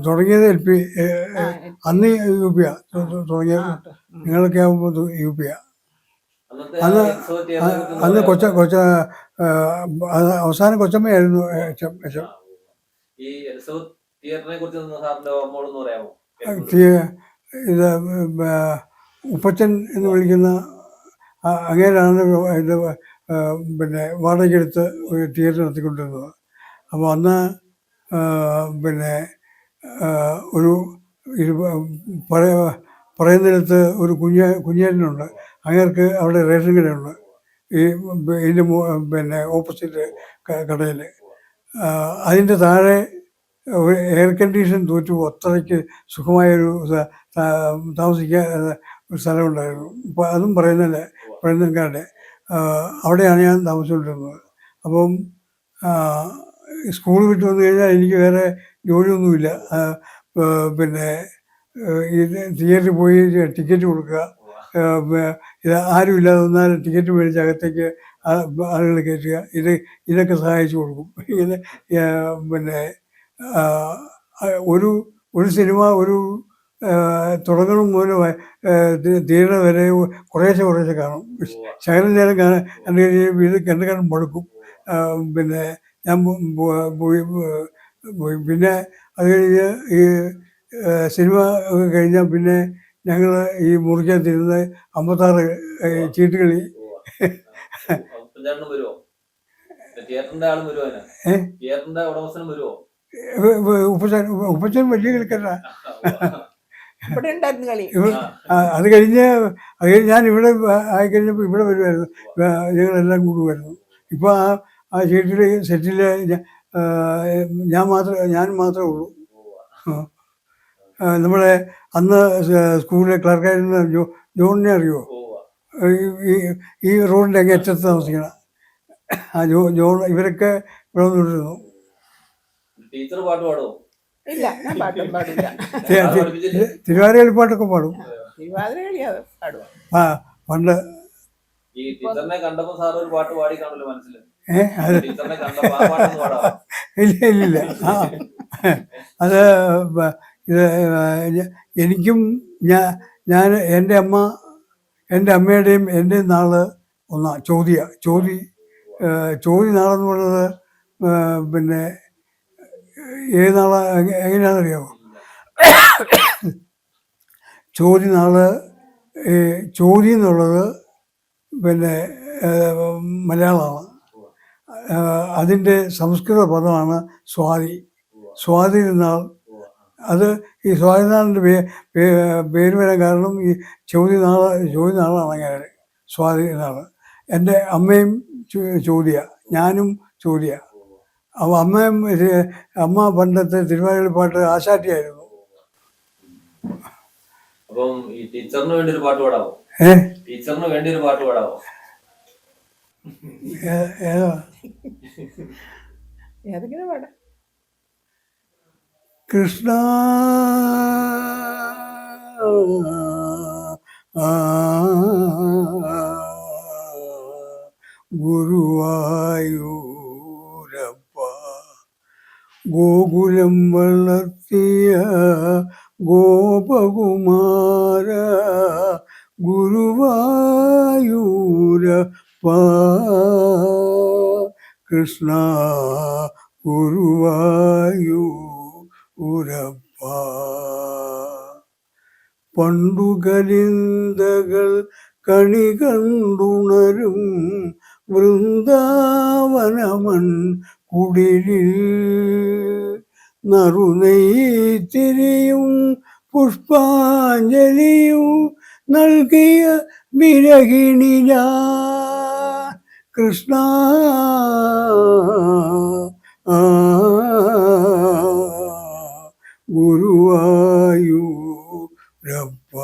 തുടങ്ങിയത് LP. അന്ന് UP തുടങ്ങിയത്. നിങ്ങളൊക്കെ ആകുമ്പോൾ UP. അന്ന് അവസാനം കൊച്ചമ്മയായിരുന്നു. ഇത് ഉപ്പച്ചൻ എന്ന് വിളിക്കുന്ന അങ്ങനെയാണ് ഇത് പിന്നെ വാടകയ്ക്കെടുത്ത് ഒരു തിയേറ്റർ നടത്തിക്കൊണ്ടിരുന്നത്. അപ്പോൾ അന്ന് പിന്നെ ഒരു പറയുന്നിടത്ത് ഒരു കുഞ്ഞേട്ടനുണ്ട്. അങ്ങേർക്ക് അവിടെ റേഷൻ കടയുണ്ട്. ഇതിൻ്റെ പിന്നെ ഓപ്പോസിറ്റ് കടയിൽ. അതിൻ്റെ താഴെ ഒരു എയർ കണ്ടീഷൻ തോറ്റു അത്രയ്ക്ക് സുഖമായൊരു താമസിക്കാൻ ഒരു സ്ഥലമുണ്ടായിരുന്നു. അപ്പോൾ അതും പറയുന്നതിൻ്റെ അവിടെയാണ് ഞാൻ താമസിച്ചുകൊണ്ടിരുന്നത്. അപ്പം സ്കൂൾ വിട്ട് വന്നു കഴിഞ്ഞാൽ എനിക്ക് വേറെ ജോലിയൊന്നുമില്ല. പിന്നെ ഈ തിയേറ്ററിൽ പോയി ടിക്കറ്റ് കൊടുക്കുക, ഇത് ആരുമില്ലാതെ വന്നാൽ ടിക്കറ്റ് മേടിച്ച് അകത്തേക്ക് ആളുകൾ കയറ്റുക, ഇതൊക്കെ സഹായിച്ചു കൊടുക്കും. ഇങ്ങനെ പിന്നെ ഒരു സിനിമ തുടങ്ങണം മുതൽ തീരണ വരെ കുറേശ്ശെ കാണും. ശകലം നേരം കണ്ടു കഴിഞ്ഞാൽ ഇത് കണ്ട് മടുക്കും. പിന്നെ ഞാൻ പോയി പിന്നെ അത് കഴിഞ്ഞ് ഈ സിനിമ കഴിഞ്ഞാൽ പിന്നെ ഞങ്ങൾ ഈ മുറിക്കകത്തിരുന്ന് 56 ചീട്ടുകളി. ഉപ്പച്ചൻ വലിയ കളിക്കാരനാ. അത് കഴിഞ്ഞ് ഞാൻ ഇവിടെ ആയിക്കഴിഞ്ഞപ്പോൾ ഇവിടെ വരുമായിരുന്നു, ഞങ്ങളെല്ലാം കൂടുമായിരുന്നു. ഇപ്പോൾ ആ ചീട്ടിൽ സെറ്റിൽ ഞാൻ മാത്രമേ ഉള്ളൂ. നമ്മളെ അന്ന് സ്കൂളിലെ ക്ലർക്കായിരുന്ന ജോണിനെ അറിയുമോ? ഈ റോഡിൻ്റെ അങ്ങ് അറ്റത്ത് താമസിക്കണം ആ ജോൺ. ഇവരൊക്കെ ഇവിടെ വന്നിരുന്നു. തിരുവാതിരകളി പാട്ടൊക്കെ പാടും. പണ്ട് ഇല്ല അത് എനിക്കും ഞാൻ എൻ്റെ അമ്മയുടെയും എൻ്റെയും നാള് ഒന്നാ. ചോതി നാളെന്ന് പറയുന്നത് പിന്നെ ഏത് നാളാ എങ്ങനെയാണെന്നറിയാമോ? ചോതി നാള്. ചോതി എന്നുള്ളത് പിന്നെ മലയാളമാണ്. അതിൻ്റെ സംസ്കൃത പദമാണ് സ്വാതി നാൾ. അത് ഈ സ്വാതി നാളിൻ്റെ പേര് വരാൻ കാരണം ഈ ചോതി നാളാണ് അങ്ങനെ സ്വാതി നാൾ. എൻ്റെ അമ്മയും ചോതിയ, ഞാനും ചോതിയ. അപ്പോൾ അമ്മ പണ്ടത്തെ തിരുവാതിരകളി പാട്ട് ആശാട്ടിയായിരുന്നു. അപ്പം ഈ ടീച്ചറിന് വേണ്ടി ഒരു പാട്ട് പാടാമോ? ടീച്ചറിന് വേണ്ടി ഒരു പാട്ട് പാടാമോ? ഏതാ? ഏതെങ്കിലും പാടാം. കൃഷ്ണ ഗുരുവായൂരപ്പ ഗോകുലം വളർത്തിയ ഗോപകുമാര ഗുരുവായൂരപ്പ കൃഷ്ണ ഗുരുവായൂരപ്പ. പണ്ടുകലിന്തകൾ കണി കണ്ടുണരും വൃന്ദാവനമൺ കുടിലിൽ നറുനെയ്ത്തിരിയും പുഷ്പാഞ്ജലിയും നൽകിയ വിരഹിണി ഞാൻ കൃഷ്ണ ഗുരുവായൂരപ്പ.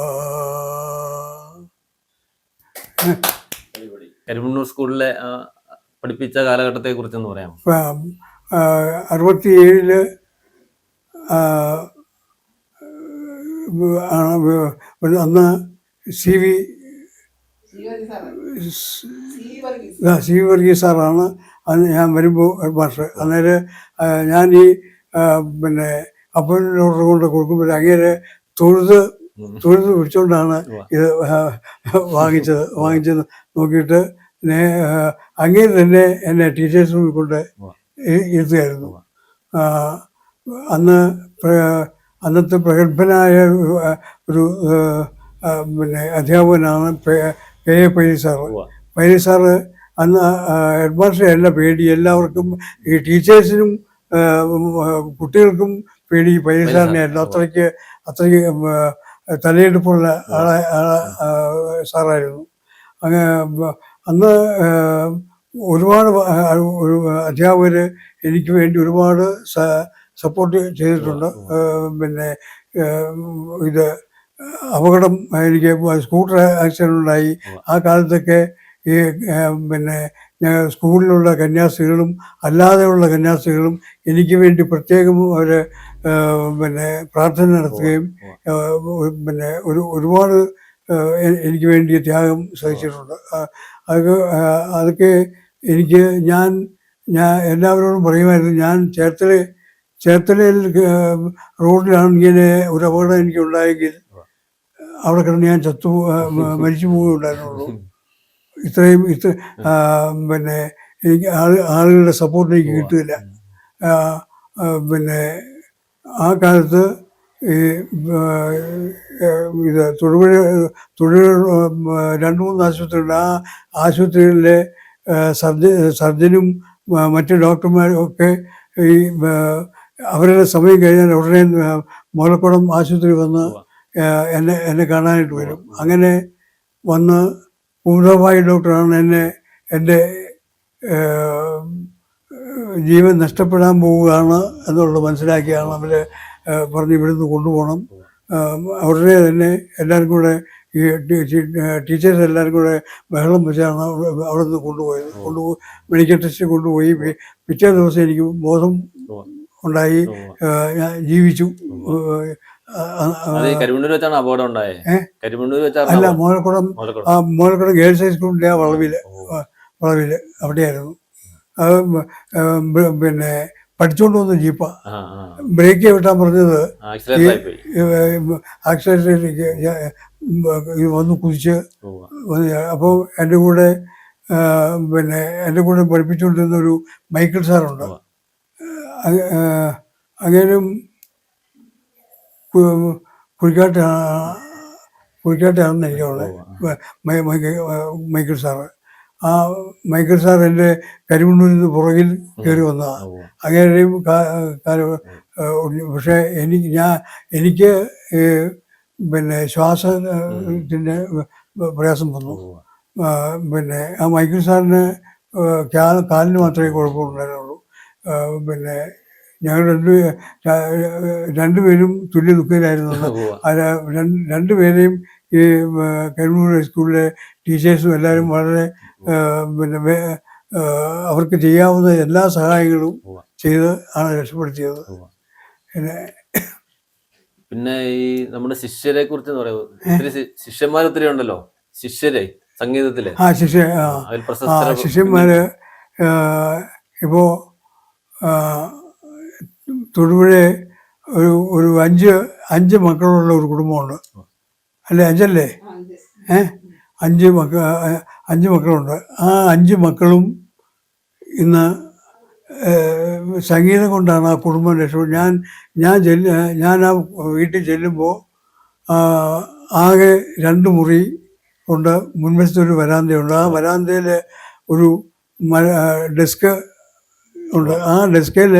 കരിമണ്ണൂർ സ്കൂളിലെ പഠിപ്പിച്ച കാലഘട്ടത്തെ കുറിച്ചൊന്ന് പറയാമോ? 67 അന്ന് സി വി വർഗീസ് സാറാണ് അന്ന് ഞാൻ വരുമ്പോൾ ഹെഡ് മാസ്റ്റർ. അന്നേരം ഞാൻ ഈ പിന്നെ അപ്പോയിൻമെൻ്റ് ഓർഡർ കൊണ്ട് കൊടുക്കുമ്പോൾ അങ്ങേരെ തൊഴുത് പിടിച്ചുകൊണ്ടാണ് ഇത് വാങ്ങിച്ചത് നോക്കിയിട്ട് അങ്ങേ തന്നെ എന്നെ ടീച്ചേഴ്സ് റൂമിൽ കൊണ്ട് ഇരുത്തുകയായിരുന്നു. അന്നത്തെ പ്രഗത്ഭനായ ഒരു പിന്നെ അധ്യാപകനാണ് പൈലി സാറ്. പൈലി സാറ് അന്ന് ഹെഡ് മാസ്റ്ററെ അല്ല പേടി, എല്ലാവർക്കും ഈ ടീച്ചേഴ്സിനും കുട്ടികൾക്കും പേടി പൈലി സാറിനെയായിരുന്നു. അത്രയ്ക്ക് തലയെടുപ്പുള്ള സാറായിരുന്നു. അന്ന് ഒരുപാട് അധ്യാപകർ എനിക്ക് വേണ്ടി ഒരുപാട് സപ്പോർട്ട് ചെയ്തിട്ടുണ്ട്. പിന്നെ ഇത് അപകടം എനിക്ക് സ്കൂട്ടർ ആക്സിഡൻ്റ് ഉണ്ടായി. ആ കാലത്തൊക്കെ ഈ പിന്നെ ഞാൻ സ്കൂളിലുള്ള കന്യാസ്ത്രീകളും അല്ലാതെയുള്ള കന്യാസ്ത്രീകളും എനിക്ക് വേണ്ടി പ്രത്യേകം അവർ പിന്നെ പ്രാർത്ഥന നടത്തുകയും പിന്നെ ഒരുപാട് എനിക്ക് വേണ്ടി ത്യാഗം സഹിച്ചിട്ടുണ്ട്. അതൊക്കെ എനിക്ക് ഞാൻ എല്ലാവരോടും പറയുമായിരുന്നു, ഞാൻ ചേർത്തലയിൽ റോഡിലാണ് ഇങ്ങനെ ഒരു അപകടം എനിക്കുണ്ടായെങ്കിൽ അവിടെ കിടന്ന് ഞാൻ മരിച്ചു പോവുകയുണ്ടായിരുന്നുള്ളൂ. പിന്നെ എനിക്ക് ആളുകളുടെ സപ്പോർട്ട് എനിക്ക് കിട്ടില്ല. പിന്നെ ആ കാലത്ത് ഈ ഇത് തൊടുപുഴ 2-3 ആശുപത്രിയുണ്ട്. ആ ആശുപത്രികളിലെ സർജനും മറ്റ് ഡോക്ടർമാരും ഒക്കെ ഈ അവരുടെ സമയം കഴിഞ്ഞാൽ ഉടനെ മോലക്കുളം ആശുപത്രി വന്ന് എന്നെ കാണാനായിട്ട് വരും. അങ്ങനെ വന്ന് കുമുദഭായി ഡോക്ടറാണ് എൻ്റെ ജീവൻ നഷ്ടപ്പെടാൻ പോവുകയാണ് എന്നുള്ളത് മനസ്സിലാക്കിയാണ് അവർ പറഞ്ഞ് ഇവിടുന്ന് കൊണ്ടുപോകണം. ഉടനെ തന്നെ എല്ലാവരും കൂടെ ഈ ടീച്ചേഴ്സ് എല്ലാവരും കൂടെ ബഹളം വെച്ചാണ് അവിടെ നിന്ന് കൊണ്ടുപോയി മെഡിക്കൽ ടെസ്റ്റ് കൊണ്ടുപോയി. പിറ്റേ ദിവസം എനിക്ക് ബോധം ഉണ്ടായി, ഞാൻ ജീവിച്ചു. അല്ല, മോലക്കുളം ഗേൾസ് ഹൈസ്കൂളിൻ്റെ ആ വളവില് അവിടെയായിരുന്നു. അത് പിന്നെ പഠിച്ചുകൊണ്ട് വന്ന ജീപ്പാ. ബ്രേക്ക് വിട്ടാൻ പറഞ്ഞത് ആക്സിഡന്റിലേക്ക് വന്ന് കുതിച്ച്. അപ്പോൾ എൻ്റെ കൂടെ പഠിപ്പിച്ചുകൊണ്ടിരുന്ന ഒരു മൈക്കിൾ സാറുണ്ട്. അങ്ങനെയും കുഴിക്കാട്ടാണെന്ന് എനിക്കുള്ളത് മൈക്കിൾ സാറ്. ആ മൈക്കിൾ സാർ എൻ്റെ കരിമണ്ണൂരിൽ നിന്ന് പുറകിൽ കയറി വന്നതാണ്. അങ്ങനെയും പക്ഷേ എനിക്ക് പിന്നെ ശ്വാസത്തിൻ്റെ പ്രയാസം വന്നു. പിന്നെ ആ മൈക്കിൾ സാറിന് കാലിന് മാത്രമേ കുഴപ്പമുണ്ടായിരുന്നുള്ളൂ. പിന്നെ ഞങ്ങൾ രണ്ടുപേരും തുല്യ ദുഃഖിതരായിരുന്നു. രണ്ടുപേരെയും ഈ കരിമണ്ണൂർ ഹൈസ്കൂളിലെ ടീച്ചേഴ്സും എല്ലാവരും വളരെ പിന്നെ അവർക്ക് ചെയ്യാവുന്ന എല്ലാ സഹായങ്ങളും ചെയ്ത് ആണ് രക്ഷപ്പെടുത്തിയത്. പിന്നെ ഈ നമ്മുടെ ശിഷ്യരെ കുറിച്ച് പറയുന്നത്, ശിഷ്യന്മാർ ഒത്തിരി ഉണ്ടല്ലോ, ശിഷ്യരെ സംഗീതത്തില്. ശിഷ്യന്മാര് ഇപ്പോ തൊടുപുഴ ഒരു അഞ്ച് മക്കളുള്ള ഒരു കുടുംബമുണ്ട്. അല്ലേ, 5 അല്ലേ? 5 മക്കളുണ്ട്. ആ 5 മക്കളും ഇന്ന് സംഗീതം കൊണ്ടാണ് ആ കുടുംബം രക്ഷപ്പെട്ടത്. ഞാൻ ആ വീട്ടിൽ ചെല്ലുമ്പോൾ ആകെ 2 മുറി ഉണ്ട്. മുൻവശത്തൊരു വരാന്തയുണ്ട്. ആ വരാന്തയിൽ ഒരു ഡെസ്ക് ഉണ്ട്. ആ ഡെസ്കിൽ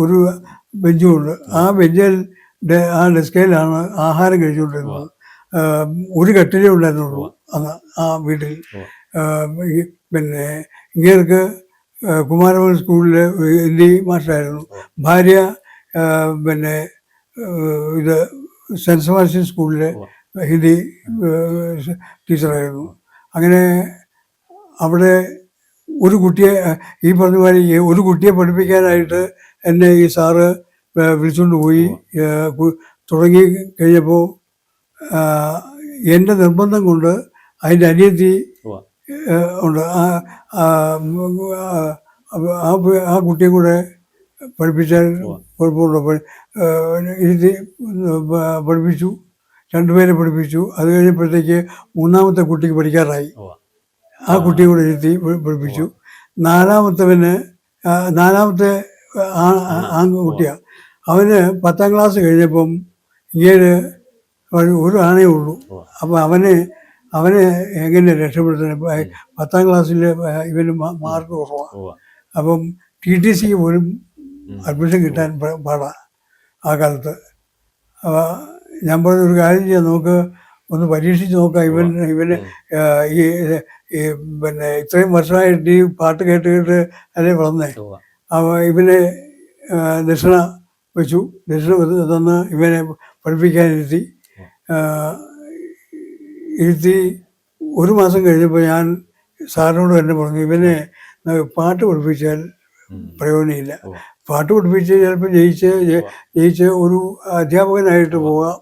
ഒരു ബെഞ്ചുമുണ്ട്. ആ ഡെസ്കയിലാണ് ആഹാരം കഴിച്ചുകൊണ്ടിരുന്നത്. ഒരു കട്ടിലേ ഉണ്ടായിരുന്നുള്ളൂ അന്ന് ആ വീട്ടിൽ. പിന്നെ ഇങ്ങേർക്ക് കുമാരമംഗലം സ്കൂളിലെ ഹിന്ദി മാസ്റ്ററായിരുന്നു. ഭാര്യ പിന്നെ ഇത് സെൻറ്റ് സെബാസ്റ്റ്യൻ സ്കൂളിലെ ഹിന്ദി ടീച്ചറായിരുന്നു. അങ്ങനെ അവിടെ ഒരു കുട്ടിയെ, ഈ പറഞ്ഞ മാതിരി ഒരു കുട്ടിയെ പഠിപ്പിക്കാനായിട്ട് എന്നെ ഈ സാറ് വിളിച്ചുകൊണ്ട് പോയി. തുടങ്ങി കഴിഞ്ഞപ്പോൾ എൻ്റെ നിർബന്ധം കൊണ്ട് അതിൻ്റെ അനിയത്തി ഉണ്ട്. ആ കുട്ടിയെ കൂടെ പഠിപ്പിച്ചാൽ കുഴപ്പമുണ്ടോ, ഇരുത്തി പഠിപ്പിച്ചു. 2 പേരെ പഠിപ്പിച്ചു. അത് കഴിഞ്ഞപ്പോഴത്തേക്ക് 3ാമത്തെ കുട്ടിക്ക് പഠിക്കാറായി. ആ കുട്ടിയെ കൂടെ ഇരുത്തി പഠിപ്പിച്ചു. 4ാമത്തെ ആൺകുട്ടിയാണ്. അവന് 10ാം ക്ലാസ് കഴിഞ്ഞപ്പം ഇങ്ങനെ ഒരു ആണേ ഉള്ളൂ. അപ്പം അവനെ എങ്ങനെ രക്ഷപ്പെടുത്തുന്നത്? 10ാം ക്ലാസ്സിൽ ഇവന് മാർക്ക് കുറവാണ്. അപ്പം TTCക്ക് പോലും അഡ്മിഷൻ കിട്ടാൻ പാടാണ് ആ കാലത്ത്. ഞാൻ പറഞ്ഞ ഒരു കാര്യം ചെയ്യാം, നമുക്ക് ഒന്ന് പരീക്ഷിച്ച് നോക്കാം. ഇവന് ഈ പിന്നെ ഇത്രയും വർഷമായിട്ട് ഈ പാട്ട് കേട്ട് അല്ലേ വളർന്നേ. ഇവനെ ദക്ഷിണ വെച്ചു. ദക്ഷിണ തന്ന് ഇവനെ പഠിപ്പിക്കാനിരുത്തി. ഇരുത്തി 1 മാസം കഴിഞ്ഞപ്പോൾ ഞാൻ സാറിനോട് തന്നെ പറഞ്ഞു, ഇവനെ പാട്ട് പഠിപ്പിച്ചാൽ പ്രയോജനമില്ല. പാട്ട് പഠിപ്പിച്ച് ചിലപ്പോൾ ജയിച്ച് ഒരു അധ്യാപകനായിട്ട് പോകാം,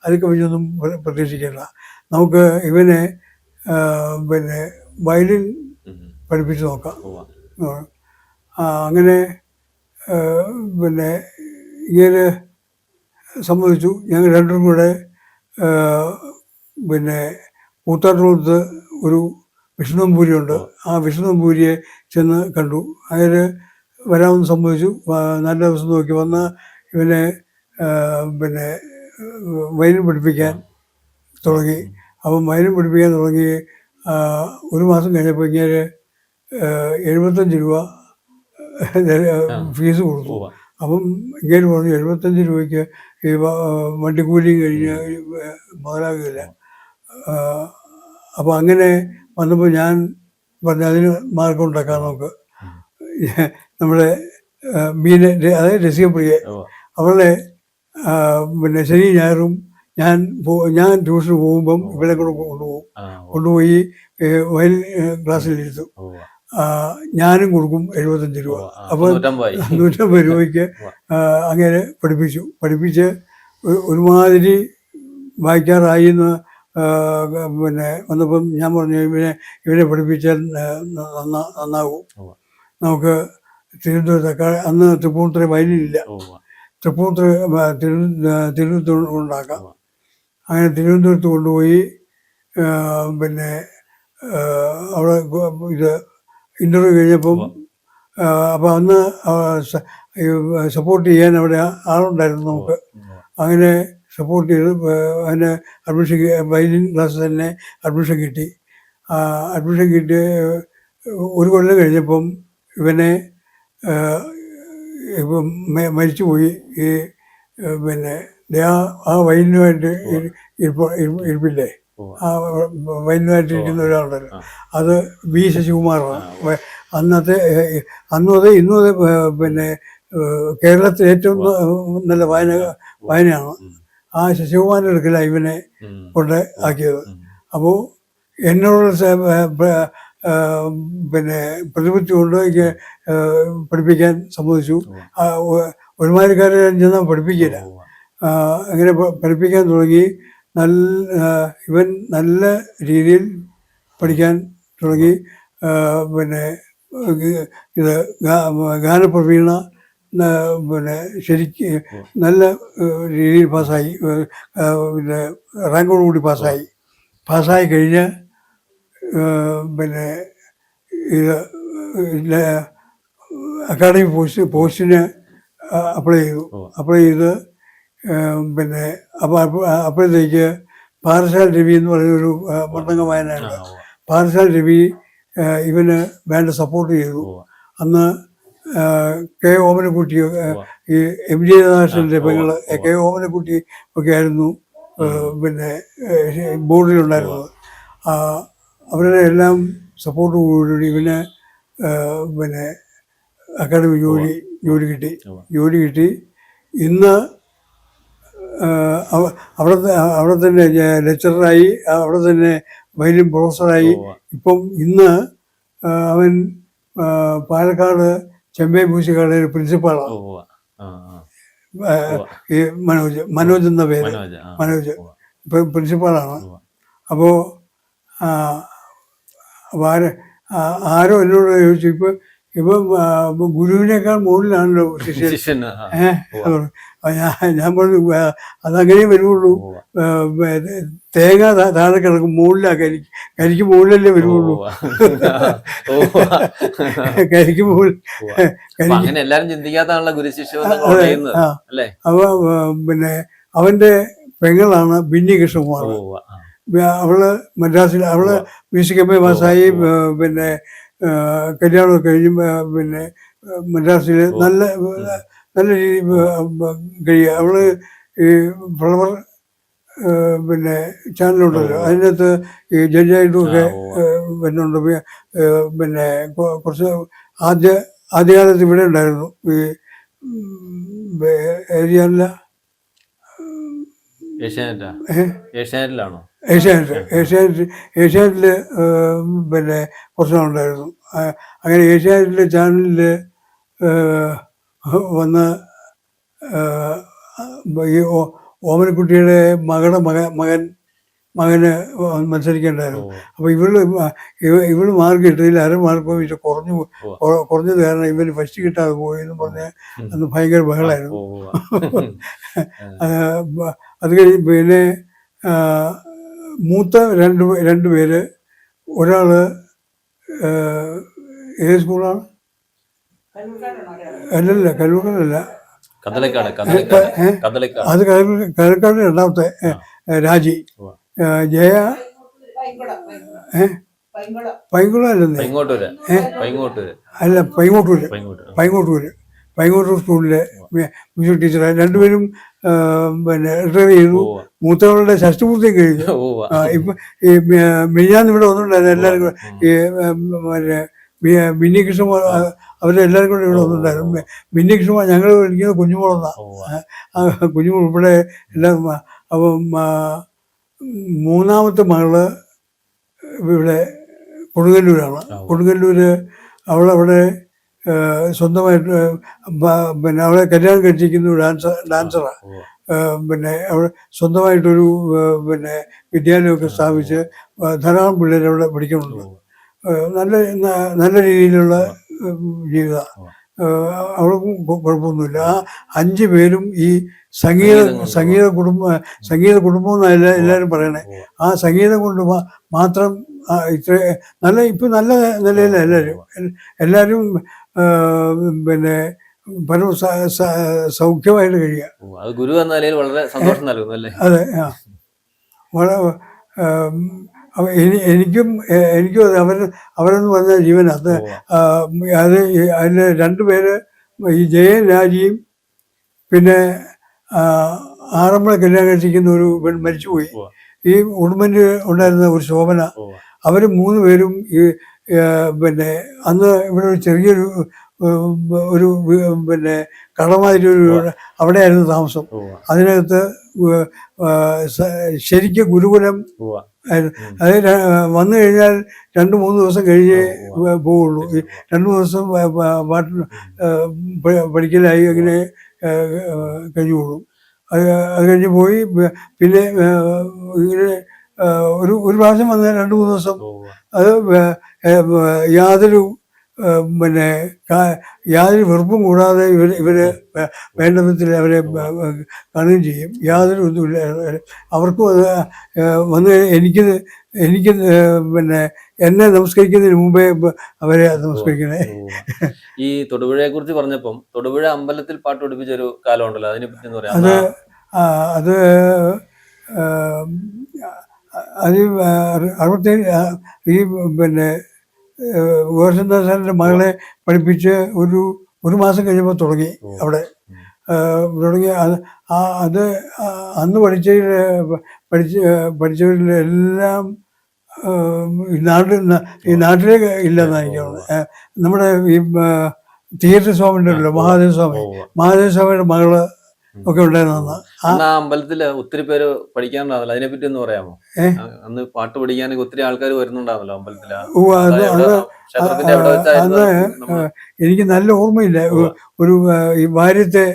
അതിൽ കവിഞ്ഞൊന്നും പ്രതീക്ഷിക്കേണ്ട. നമുക്ക് ഇവനെ പിന്നെ വയലിൻ പഠിപ്പിച്ച് നോക്കാം. അങ്ങനെ പിന്നെ ഇങ്ങനെ സമ്മതിച്ചു. ഞങ്ങൾ രണ്ടും കൂടെ പിന്നെ കൂത്താട്ടുകുളത്ത് ഒരു വിഷ്ണുനമ്പൂരിയുണ്ട്. ആ വിഷ്ണുനമ്പൂരിയെ ചെന്ന് കണ്ടു. അയാൾ വരാമെന്ന് സമ്മതിച്ചു. നല്ല ദിവസം നോക്കി വന്ന് ഇവനെ പിന്നെ വയലിൻ പഠിപ്പിക്കാൻ തുടങ്ങി. അപ്പം വയലിൻ പഠിപ്പിക്കാൻ തുടങ്ങി 1 മാസം കഴിഞ്ഞപ്പോൾ ഇങ്ങനെ 75 രൂപ ഫീസ് കൊടുത്തു. അപ്പം ഇങ്ങനെ പറഞ്ഞു 75 രൂപയ്ക്ക് ഈ വണ്ടിക്കൂലിയും കഴിഞ്ഞ് മുതലാകുകയില്ല. അപ്പോൾ അങ്ങനെ വന്നപ്പോൾ ഞാൻ പറഞ്ഞു, അതിന് മാർഗം ഉണ്ടാക്കാം നമുക്ക്. നമ്മുടെ മീനെ, അതായത് രസികപ്രിയെ, അവളെ പിന്നെ ശനി ഞായറും ഞാൻ ട്യൂഷന് പോകുമ്പം ഇവിടെ കൂടെ കൊണ്ടുപോയി വയലിൻ ക്ലാസ്സിലിരുത്തും. ഞാനും കൊടുക്കും 75 രൂപ. അപ്പോൾ 150 രൂപയ്ക്ക് അങ്ങനെ പഠിപ്പിച്ച് ഒരുമാതിരി വായിക്കാറായി എന്ന് പിന്നെ വന്നപ്പം ഞാൻ പറഞ്ഞു, ഇവനെ പഠിപ്പിച്ചാൽ നന്നാകും. നമുക്ക് തിരുവനന്തപുരത്ത് അന്ന് തൃപ്പൂണിത്തുറ വയലിനില്ല, തിരുവനന്തപുരത്ത് ഉണ്ടാക്കാം. അങ്ങനെ തിരുവനന്തപുരത്ത് കൊണ്ടുപോയി പിന്നെ അവിടെ ഇത് ഇൻ്റർവ്യൂ കഴിഞ്ഞപ്പം അപ്പോൾ അന്ന് സപ്പോർട്ട് ചെയ്യാൻ അവിടെ ആളുണ്ടായിരുന്നു നമുക്ക്. അങ്ങനെ സപ്പോർട്ട് ചെയ്ത് അതിന് അഡ്മിഷൻ, വയലിൻ ക്ലാസ് തന്നെ അഡ്മിഷൻ കിട്ടി. അഡ്മിഷൻ കിട്ടി 1 കൊല്ലം കഴിഞ്ഞപ്പം ഇവനെ ഇപ്പം മരിച്ചുപോയി. ഈ പിന്നെ ആ വയലിനുമായിട്ട് ഇരിപ്പില്ലേ, ആ വയലിനുമായിട്ടിരിക്കുന്ന ഒരാളുണ്ടല്ലോ, അത് വി ശശികുമാറാണ്. അന്നും അതെ ഇന്നും അതെ. പിന്നെ കേരളത്തിൽ ഏറ്റവും നല്ല വായനയാണ്. ആ ശശികുമാരൻ്റെ അടുക്കലാണ് ഇവനെ കൊണ്ട് ആക്കിയത്. അപ്പോൾ എന്നോട് പിന്നെ പ്രതിപത്തി കൊണ്ട് പഠിപ്പിക്കാൻ സമ്മതിച്ചു. ഒരുമാതിരിക്കാരെ ചെന്നാൽ പഠിപ്പിക്കില്ല. അങ്ങനെ പഠിപ്പിക്കാൻ തുടങ്ങി. ഇവൻ നല്ല രീതിയിൽ പഠിക്കാൻ തുടങ്ങി. പിന്നെ ഇത് ഗാനപ്രവീണ പിന്നെ ശരിക്ക് നല്ല രീതിയിൽ പാസ്സായി. പിന്നെ റാങ്കോടുകൂടി പാസ്സായി കഴിഞ്ഞ് പിന്നെ ഇത് അക്കാഡമി പോസ്റ്റിന് അപ്ലൈ ചെയ്ത് പിന്നെ അപ്പോഴത്തേക്ക് പാറശാല രവി എന്ന് പറയുന്നൊരു മണ്ഡലം വായനയുണ്ട്. പാറശാല രവി ഇവന് വേണ്ട സപ്പോർട്ട് ചെയ്തു. അന്ന് കെ ഓമനക്കുട്ടി, ഈ എം ജി രാധാകൃഷ്ണൻ്റെ പെങ്ങള് കെ ഓമനക്കുട്ടി ഒക്കെ ആയിരുന്നു പിന്നെ ബോർഡിലുണ്ടായിരുന്നത്. അവരുടെ എല്ലാം സപ്പോർട്ട് കൂടി ഇവന് പിന്നെ അക്കാഡമി ജോലി കിട്ടി. ഇന്ന് അവിടെ തന്നെ ലെക്ചറായി, അവിടെ തന്നെ വയലിൻ പ്രൊഫസറായി. ഇപ്പം ഇന്ന് അവൻ പാലക്കാട് ചെമ്പൈ മ്യൂസിക് കോളേജിൽ പ്രിൻസിപ്പാളാണ്. ഈ മനോജ് എന്ന പേര്, മനോജ് ഇപ്പം പ്രിൻസിപ്പാളാണ്. അപ്പോൾ ആരോ എന്നോട് ചോദിച്ചു, ഇപ്പം ഗുരുവിനേക്കാൾ മുകളിലാണല്ലോ ശിഷ്യൻ. ഞാൻ പറഞ്ഞു, അതങ്ങനെ വരുള്ളൂ. തേങ്ങ താഴെ കിടക്കും, മുകളിലാണ് കരിക്ക് മുകളിലല്ലേ വരുള്ളൂ. കരിക്ക് മുകളിൽ അപ്പൊ പിന്നെ അവന്റെ പെങ്ങളാണ് ബിന്നി കൃഷ്ണകുമാർ. അവള് മദ്രാസിൽ, അവള് മ്യൂസിക് എം എ പാസ്സായി. പിന്നെ കല്യാണമൊക്കെ കഴിഞ്ഞ് പിന്നെ മദ്രാസിൽ നല്ല രീതി കഴിയുക. അവള് ഈ ഫ്ലവർ പിന്നെ ചാനലുണ്ടല്ലോ, അതിനകത്ത് ഈ ജഡ്ജായിട്ടുമൊക്കെ വരുന്നുണ്ട്. പിന്നെ കുറച്ച് ആദ്യകാലത്ത് ഇവിടെ ഉണ്ടായിരുന്നു ഈ ഏരിയല്ല ഏഷ്യാനെറ്റാ? ഏഹ് ഏഷ്യാനെറ്റിലാണോ? ഏഷ്യാനെറ്റിൽ പിന്നെ കുറച്ച് നാളുണ്ടായിരുന്നു. അങ്ങനെ ഏഷ്യാനെറ്റിലെ ചാനലിൽ വന്ന് ഈ ഓമനക്കുട്ടിയുടെ മകന് മത്സരിക്കേണ്ടായിരുന്നു. അപ്പോൾ ഇവള് മാർക്ക് കിട്ടിയില്ല, മാർക്ക് പോയിട്ട് കുറഞ്ഞത് കാരണം ഇവന് ഫസ്റ്റ് കിട്ടാതെ പോയി എന്ന് പറഞ്ഞ് അന്ന് ഭയങ്കര ബഹളമായിരുന്നു. അത് കഴിഞ്ഞ് പിന്നെ മൂത്ത രണ്ട് പേര്, ഒരാള് ഏത് സ്കൂളാണ്? അല്ലല്ല, കല്ലൂർക്കല്ല, അത് കലക്കാട് രണ്ടാമത്തെ രാജി. ജയ പൈങ്കുളം അല്ലെന്നേ, അല്ല പൈങ്ങോട്ടൂർ സ്കൂളിലെ മ്യൂസിക് ടീച്ചറായി. രണ്ടുപേരും പിന്നെ റിട്ടയർ ചെയ്തു. മൂത്തവളുടെ ഷഷ്ടിപൂർത്തിയും കഴിഞ്ഞു. ഇപ്പം ഈ മിനിഞ്ഞാന്ന് ഇവിടെ വന്നിട്ടുണ്ടായിരുന്നു എല്ലാവരും കൂടെ. ഈ മിന്നി കൃഷ്ണമോൾ അവരെല്ലാവരും കൂടെ ഇവിടെ വന്നിട്ടുണ്ടായിരുന്നു. മിന്നി കൃഷ്ണമോൾ ഞങ്ങൾ വിളിക്കുന്നത് കുഞ്ഞുമോളെന്നാണ്. കുഞ്ഞുമോൾ ഉൾപ്പെടെ എല്ലാം. അപ്പം മൂന്നാമത്തെ മകള് ഇവിടെ കൊടുങ്ങല്ലൂരാണ്. കൊടുങ്ങല്ലൂര് അവളവിടെ സ്വന്തമായിട്ട് പിന്നെ അവളെ കല്യാണം കഴിച്ചിരിക്കുന്നു ഡാൻസറാണ്. പിന്നെ അവിടെ സ്വന്തമായിട്ടൊരു പിന്നെ വിദ്യാലയമൊക്കെ സ്ഥാപിച്ച് ധാരാളം പിള്ളേർ അവിടെ പഠിക്കുന്നുണ്ട്. നല്ല രീതിയിലുള്ള ജീവിതമാണ്. അവൾക്കും കുഴപ്പമൊന്നുമില്ല. ആ 5 പേരും ഈ സംഗീത കുടുംബം എന്നല്ല എല്ലാവരും പറയണേ. ആ സംഗീതം കൊണ്ട് മാത്രം ഇത്ര ഇപ്പം നല്ല നിലയിലാണ് എല്ലാവരും പിന്നെ പല സൗഖ്യമായിട്ട് കഴിയുക. ഗുരു എന്ന നിലയിൽ വളരെ സന്തോഷം നൽകുന്നു അല്ലേ? അതെ. വളരെ എനിക്കും അവരെന്ന് പറഞ്ഞ ജീവൻ. അത് അതിൽ 2 പേര്, ഈ ജയൻ രാജിയും പിന്നെ ആറന്മുള കല്യാണം കഴിച്ചിരിക്കുന്ന ഒരു മരിച്ചുപോയി. ഈ ഉടുമ്പന് ഉണ്ടായിരുന്ന ഒരു ശോഭന. അവർ 3 പേരും ഈ പിന്നെ അന്ന് ഇവിടെ ഒരു ചെറിയൊരു പിന്നെ കടമാതിരി അവിടെയായിരുന്നു താമസം. അതിനകത്ത് ശരിക്കും ഗുരുകുലം അത് വന്നു കഴിഞ്ഞാൽ 2-3 ദിവസം കഴിഞ്ഞേ പോവുള്ളൂ. 2 ദിവസം പഠിക്കലായി അങ്ങനെ കഴിഞ്ഞുകൊള്ളും. അത് കഴിഞ്ഞ് പോയി. പിന്നെ ഇങ്ങനെ ഒരു പ്രാവശ്യം വന്ന 2-3 ദിവസം അത് യാതൊരു പിന്നെ യാതൊരു വെറുപ്പും കൂടാതെ ഇവര് വേണ്ട വിധത്തിൽ അവരെ കാണുകയും ചെയ്യും. യാതൊരു ഇതുമില്ല അവർക്കും. അത് വന്ന് എനിക്ക് പിന്നെ എന്നെ നമസ്കരിക്കുന്നതിന് മുമ്പേ അവരെ നമസ്കരിക്കണേ. ഈ തൊടുപുഴയെ കുറിച്ച് പറഞ്ഞപ്പം തൊടുപുഴ അമ്പലത്തിൽ പാട്ട് പഠിപ്പിച്ച ഒരു കാലം ഉണ്ടല്ലോ, അതിനെ പറ്റി എന്ന് പറയാം. അത് 67 ഈ പിന്നെ ഗോവർദ്ധനദാസന്റെ മകളെ പഠിപ്പിച്ച് ഒരു മാസം കഴിയുമ്പോൾ തുടങ്ങി അവിടെ തുടങ്ങി. അത് അന്ന് പഠിച്ചവരിലെല്ലാം ഈ നാട്ടിലെ ഇല്ലെന്നാണ് എനിക്ക് തോന്നുന്നത്. നമ്മുടെ ഈ തിയേറ്റർ സ്വാമി ഉണ്ടല്ലോ, മഹാദേവ സ്വാമിയുടെ മകള് ഒക്കെ ഉണ്ടായിരുന്നു. അമ്പലത്തില് ഒത്തിരി പേര് പഠിക്കാനുണ്ടാവില്ല, അതിനെ പറ്റി ഒന്ന് പറയാമോ? അന്ന് പാട്ട് പഠിക്കാനൊക്കെ ഒത്തിരി ആൾക്കാർ വരുന്നുണ്ടാവുമല്ലോ അമ്പലത്തില്. അന്ന് എനിക്ക് നല്ല ഓർമ്മയില്ല. ഈ വാര്യത്തെ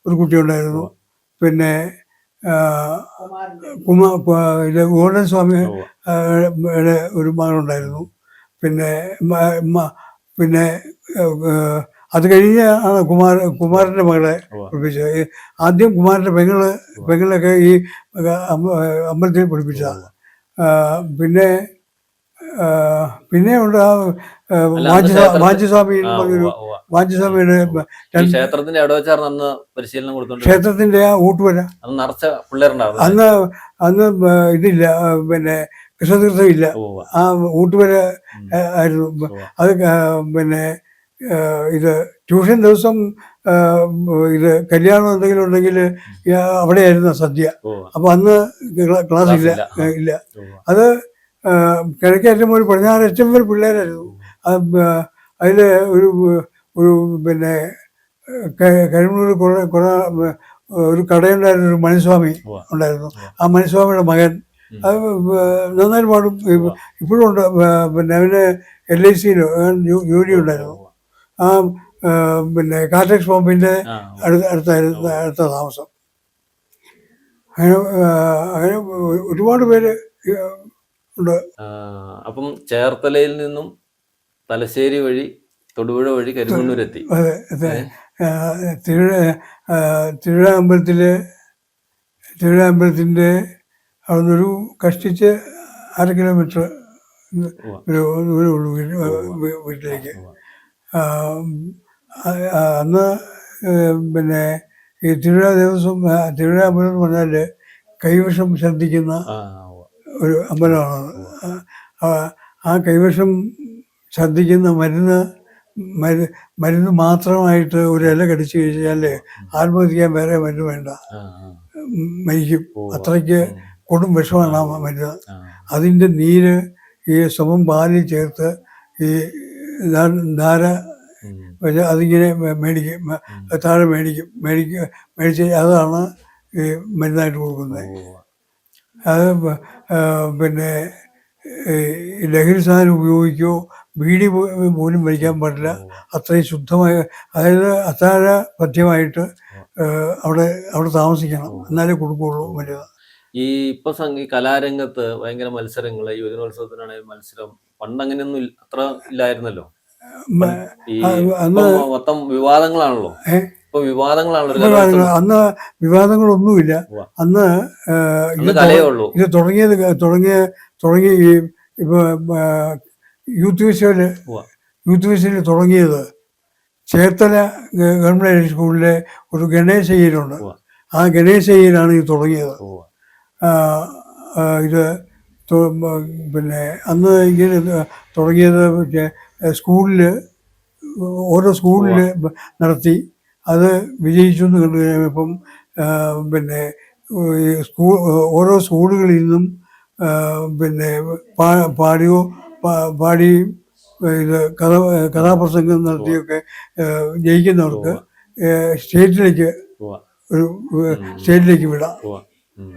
ഒരു കുട്ടി ഉണ്ടായിരുന്നു. പിന്നെ ഗോൾഡൻ സ്വാമിയുടെ ഒരു മകളുണ്ടായിരുന്നു. പിന്നെ അത് കഴിഞ്ഞ് കുമാരൻ്റെ മകളെ പഠിപ്പിച്ചത്. ആദ്യം കുമാരൻ്റെ പെങ്ങളൊക്കെ ഈ അമ്പലത്തിൽ പഠിപ്പിച്ചതാണ്. പിന്നെ ഉണ്ട് വാഞ്ചസ്വാമിയുടെ ക്ഷേത്രത്തിന്റെ ആ ഊട്ടുവര. അന്ന് ഇതില്ല, പിന്നെ കൃഷ്ണതീർത്ഥം ഇല്ല, ആ ഊട്ടുവര ആയിരുന്നു. അത് പിന്നെ ഇത് ട്യൂഷൻ ദിവസം ഇത് കല്യാണം എന്തെങ്കിലും ഉണ്ടെങ്കിൽ അവിടെയായിരുന്നു സദ്യ. അപ്പൊ അന്ന് ക്ലാസ് ഇല്ല. അത് കിഴക്കേറ്റം ഒരു 16 പിള്ളേരായിരുന്നു. അതിൽ ഒരു പിന്നെ കരിമണ്ണൂർ കുറെ ഒരു കടയുണ്ടായിരുന്ന ഒരു മണിസ്വാമി ഉണ്ടായിരുന്നു. ആ മണിസ്വാമിയുടെ മകൻ അത് നന്നായി പാടും. ഇപ്പോഴും ഉണ്ട്. പിന്നെ അവന് LIC ജോലി ഉണ്ടായിരുന്നു. ആ പിന്നെ കാറ്റക്സ് പമ്പിൻ്റെ അടുത്ത താമസം. അങ്ങനെ അങ്ങനെ ഒരുപാട് പേര് ഉണ്ട്. അപ്പം ചേർത്തലയിൽ നിന്നും തലശ്ശേരി വഴി തൊടുപുഴ വഴി കരിമണ്ണൂരെത്തി. അതെ. തിരുവിഴാമ്പലത്തിൻ്റെ അവിടെ നിന്നൊരു കഷ്ടിച്ച് 1/2 കിലോമീറ്റർ ദൂരമുള്ളൂ വീട്ടിലേക്ക്. അന്ന് പിന്നെ ഈ തിരുവിഴാമ്പലം എന്ന് പറഞ്ഞാൽ കൈവശം ശ്രദ്ധിക്കുന്ന ഒരു അമ്പലമാണ്. ആ കൈവശം ശ്രദ്ധിക്കുന്ന മരുന്ന് മാത്രമായിട്ട് ഒരു ഇല കടിച്ചു കഴിച്ചാൽ ആത്മഹത്യ വേറെ മരുന്ന് വേണ്ട, മരിക്കും. അത്രയ്ക്ക് കൊടും വിഷമാണ് ആ മരുന്ന്. അതിൻ്റെ നീര് ഈ സമം പാലിൽ ചേർത്ത് ഈ ധാര വെച്ച് അതിങ്ങനെ താഴെ മേടിച്ച് അതാണ് ഈ മരുന്നായിട്ട് കൊടുക്കുന്നത്. അത് പിന്നെ ലഹരി സാധനം ഉപയോഗിക്കുകയോ ബീഡി പോലും വലിക്കാൻ പാടില്ല. അത്രയും ശുദ്ധമായ, അതായത് അത്താഴ പഥ്യമായിട്ട് അവിടെ താമസിക്കണം, എന്നാലേ കൊടുക്കുകയുള്ളൂ മരുന്ന്. ഈ കലാരംഗത്ത് ഭയങ്കര മത്സരങ്ങൾ, ഈ യുവജനോത്സവത്തിനാണെങ്കിൽ മത്സരം, പണ്ട് അങ്ങനെയൊന്നും അത്ര ഇല്ലായിരുന്നല്ലോ. മൊത്തം വിവാദങ്ങളാണല്ലോ. ഇപ്പൊ വിവാദങ്ങളാണല്ലോ. അന്ന് വിവാദങ്ങളൊന്നുമില്ല. അന്ന് ഇത് തുടങ്ങിയ ഈ ഇപ്പൊ യൂത്ത് ഫെസ്റ്റിവൽ തുടങ്ങിയത് ചേർത്തല ഗവൺമെന്റ് സ്കൂളിലെ ഒരു ഗണേശ അയ്യരുണ്ട്. ആ ഗണേശ അയ്യരാണ് ഇത് തുടങ്ങിയത്. ഇത് പിന്നെ അന്ന് ഇങ്ങനെ തുടങ്ങിയത് സ്കൂളിൽ, ഓരോ സ്കൂളിൽ നടത്തി. അത് വിജയിച്ചു എന്ന് കണ്ടു കഴിഞ്ഞപ്പം പിന്നെ ഓരോ സ്കൂളുകളിൽ നിന്നും പിന്നെ പാടി ഇത് കഥാപ്രസംഗം നടത്തിയൊക്കെ ജയിക്കുന്നവർക്ക് സ്റ്റേറ്റിലേക്ക് വിടാം.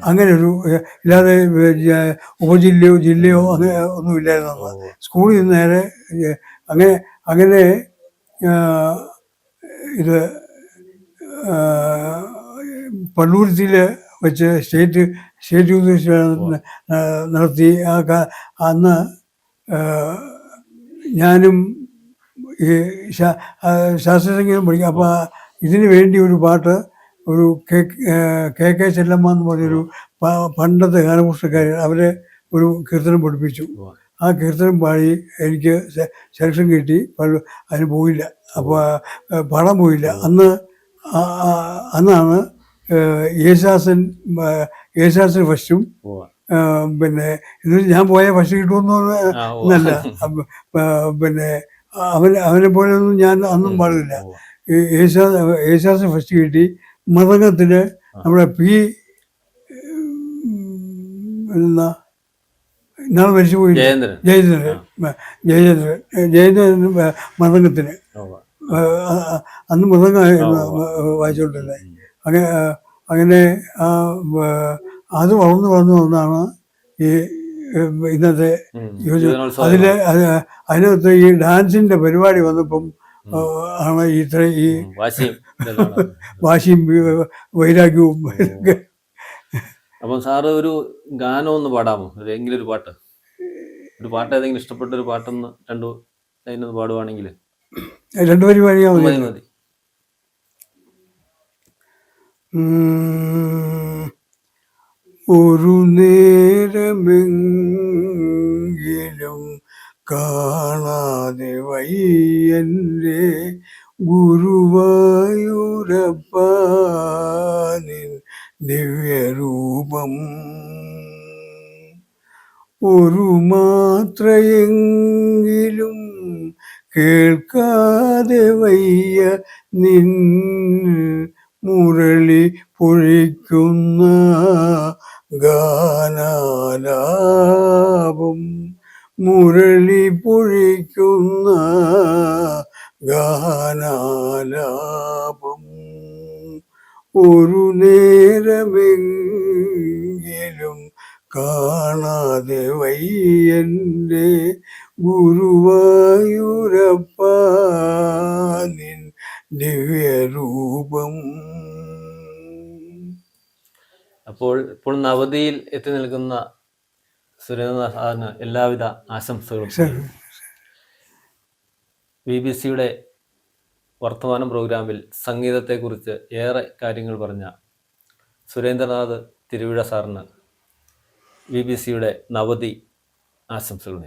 അങ്ങനെ ഒരു ഇല്ലാതെ ഉപജില്ലയോ ജില്ലയോ അങ്ങനെ ഒന്നും ഇല്ലായിരുന്നു. സ്കൂളിൽ നിന്ന് നേരെ അങ്ങനെ ഇത് പള്ളുരുത്തിയിൽ വെച്ച് സ്റ്റേറ്റ് യൂത്ത് ഫെസ്റ്റിവൽ നടത്തി. അന്ന് ഞാനും ഈ ശാസ്ത്രീയ സംഗീതം പഠിക്കും. അപ്പോൾ ഇതിനു വേണ്ടി ഒരു പാട്ട് ഒരു KK ചെല്ലമ്മ എന്ന് പറഞ്ഞൊരു പണ്ടത്തെ ഗാനപുസ്തകക്കാർ അവരെ ഒരു കീർത്തനം പഠിപ്പിച്ചു. ആ കീർത്തനം പാടി എനിക്ക് സെലക്ഷൻ കിട്ടി. അതിന് പോയില്ല, അപ്പോൾ പാടാൻ പോയില്ല. അന്നാണ് യേശുദാസൻ ഫസ്റ്റും പിന്നെ എന്നിട്ട് ഞാൻ പോയാൽ ഫസ്റ്റ് കിട്ടുമെന്നല്ല. പിന്നെ അവനെ പോലെയൊന്നും ഞാൻ അന്നും പാടില്ല. യേശുദാസൻ ഫസ്റ്റ് കിട്ടി. മൃദംഗത്തിന് നമ്മുടെ ഇന്നാൾ മരിച്ചു പോയി ജയേന്ദ്രൻ മൃദംഗത്തിന്. അന്ന് മൃദംഗമായിരുന്നു വായിച്ചുകൊണ്ടിരുന്നത്. അങ്ങനെ അത് വളർന്നു വന്നാണ് ഈ ഇന്നത്തെ അതിനകത്ത് ഈ ഡാൻസിന്റെ പരിപാടി വന്നപ്പം ആണ് ഈ വാശിയും വൈരാഗ്യവും. അപ്പം സാറ് ഒരു ഗാനം ഒന്ന് പാടാമോ? ഏതെങ്കിലും ഒരു പാട്ട് ഏതെങ്കിലും ഇഷ്ടപ്പെട്ട ഒരു പാട്ടൊന്ന് രണ്ടു ലൈനൊന്ന് പാടുവാണെങ്കിൽ. 2 വരി പാടിയാൽ മതി. ഒരു നേരമെങ്കിലും കാണാതെ വയ്യന്റെ ഗുരുവായൂരപ്പാ നിൻ ദിവ്യരൂപം, ഒരു മാത്രയെങ്കിലും കേൾക്കാതെ വയ്യ നിൻ മുരളി പൊഴിക്കുന്ന ഗാനാലാപം, മുരളി പൊഴിക്കുന്ന ഗാനാലാപം ഒരു നേരമെങ്കിലും കാണാതെ വയ്യൻ്റെ ഗുരുവായൂരപ്പ നിൻ ദിവ്യരൂപം. അപ്പോൾ ഇപ്പോൾ നവതിയിൽ എത്തി നിൽക്കുന്ന സുരേന്ദ്രനാഥ് സാറിന് എല്ലാവിധ ആശംസകളും. BBC-യുടെ വർത്തമാനം പ്രോഗ്രാമിൽ സംഗീതത്തെക്കുറിച്ച് ഏറെ കാര്യങ്ങൾ പറഞ്ഞ സുരേന്ദ്രനാഥ് തിരുവിഴ സാറിന് BBC-യുടെ നവതി ആശംസകൾ.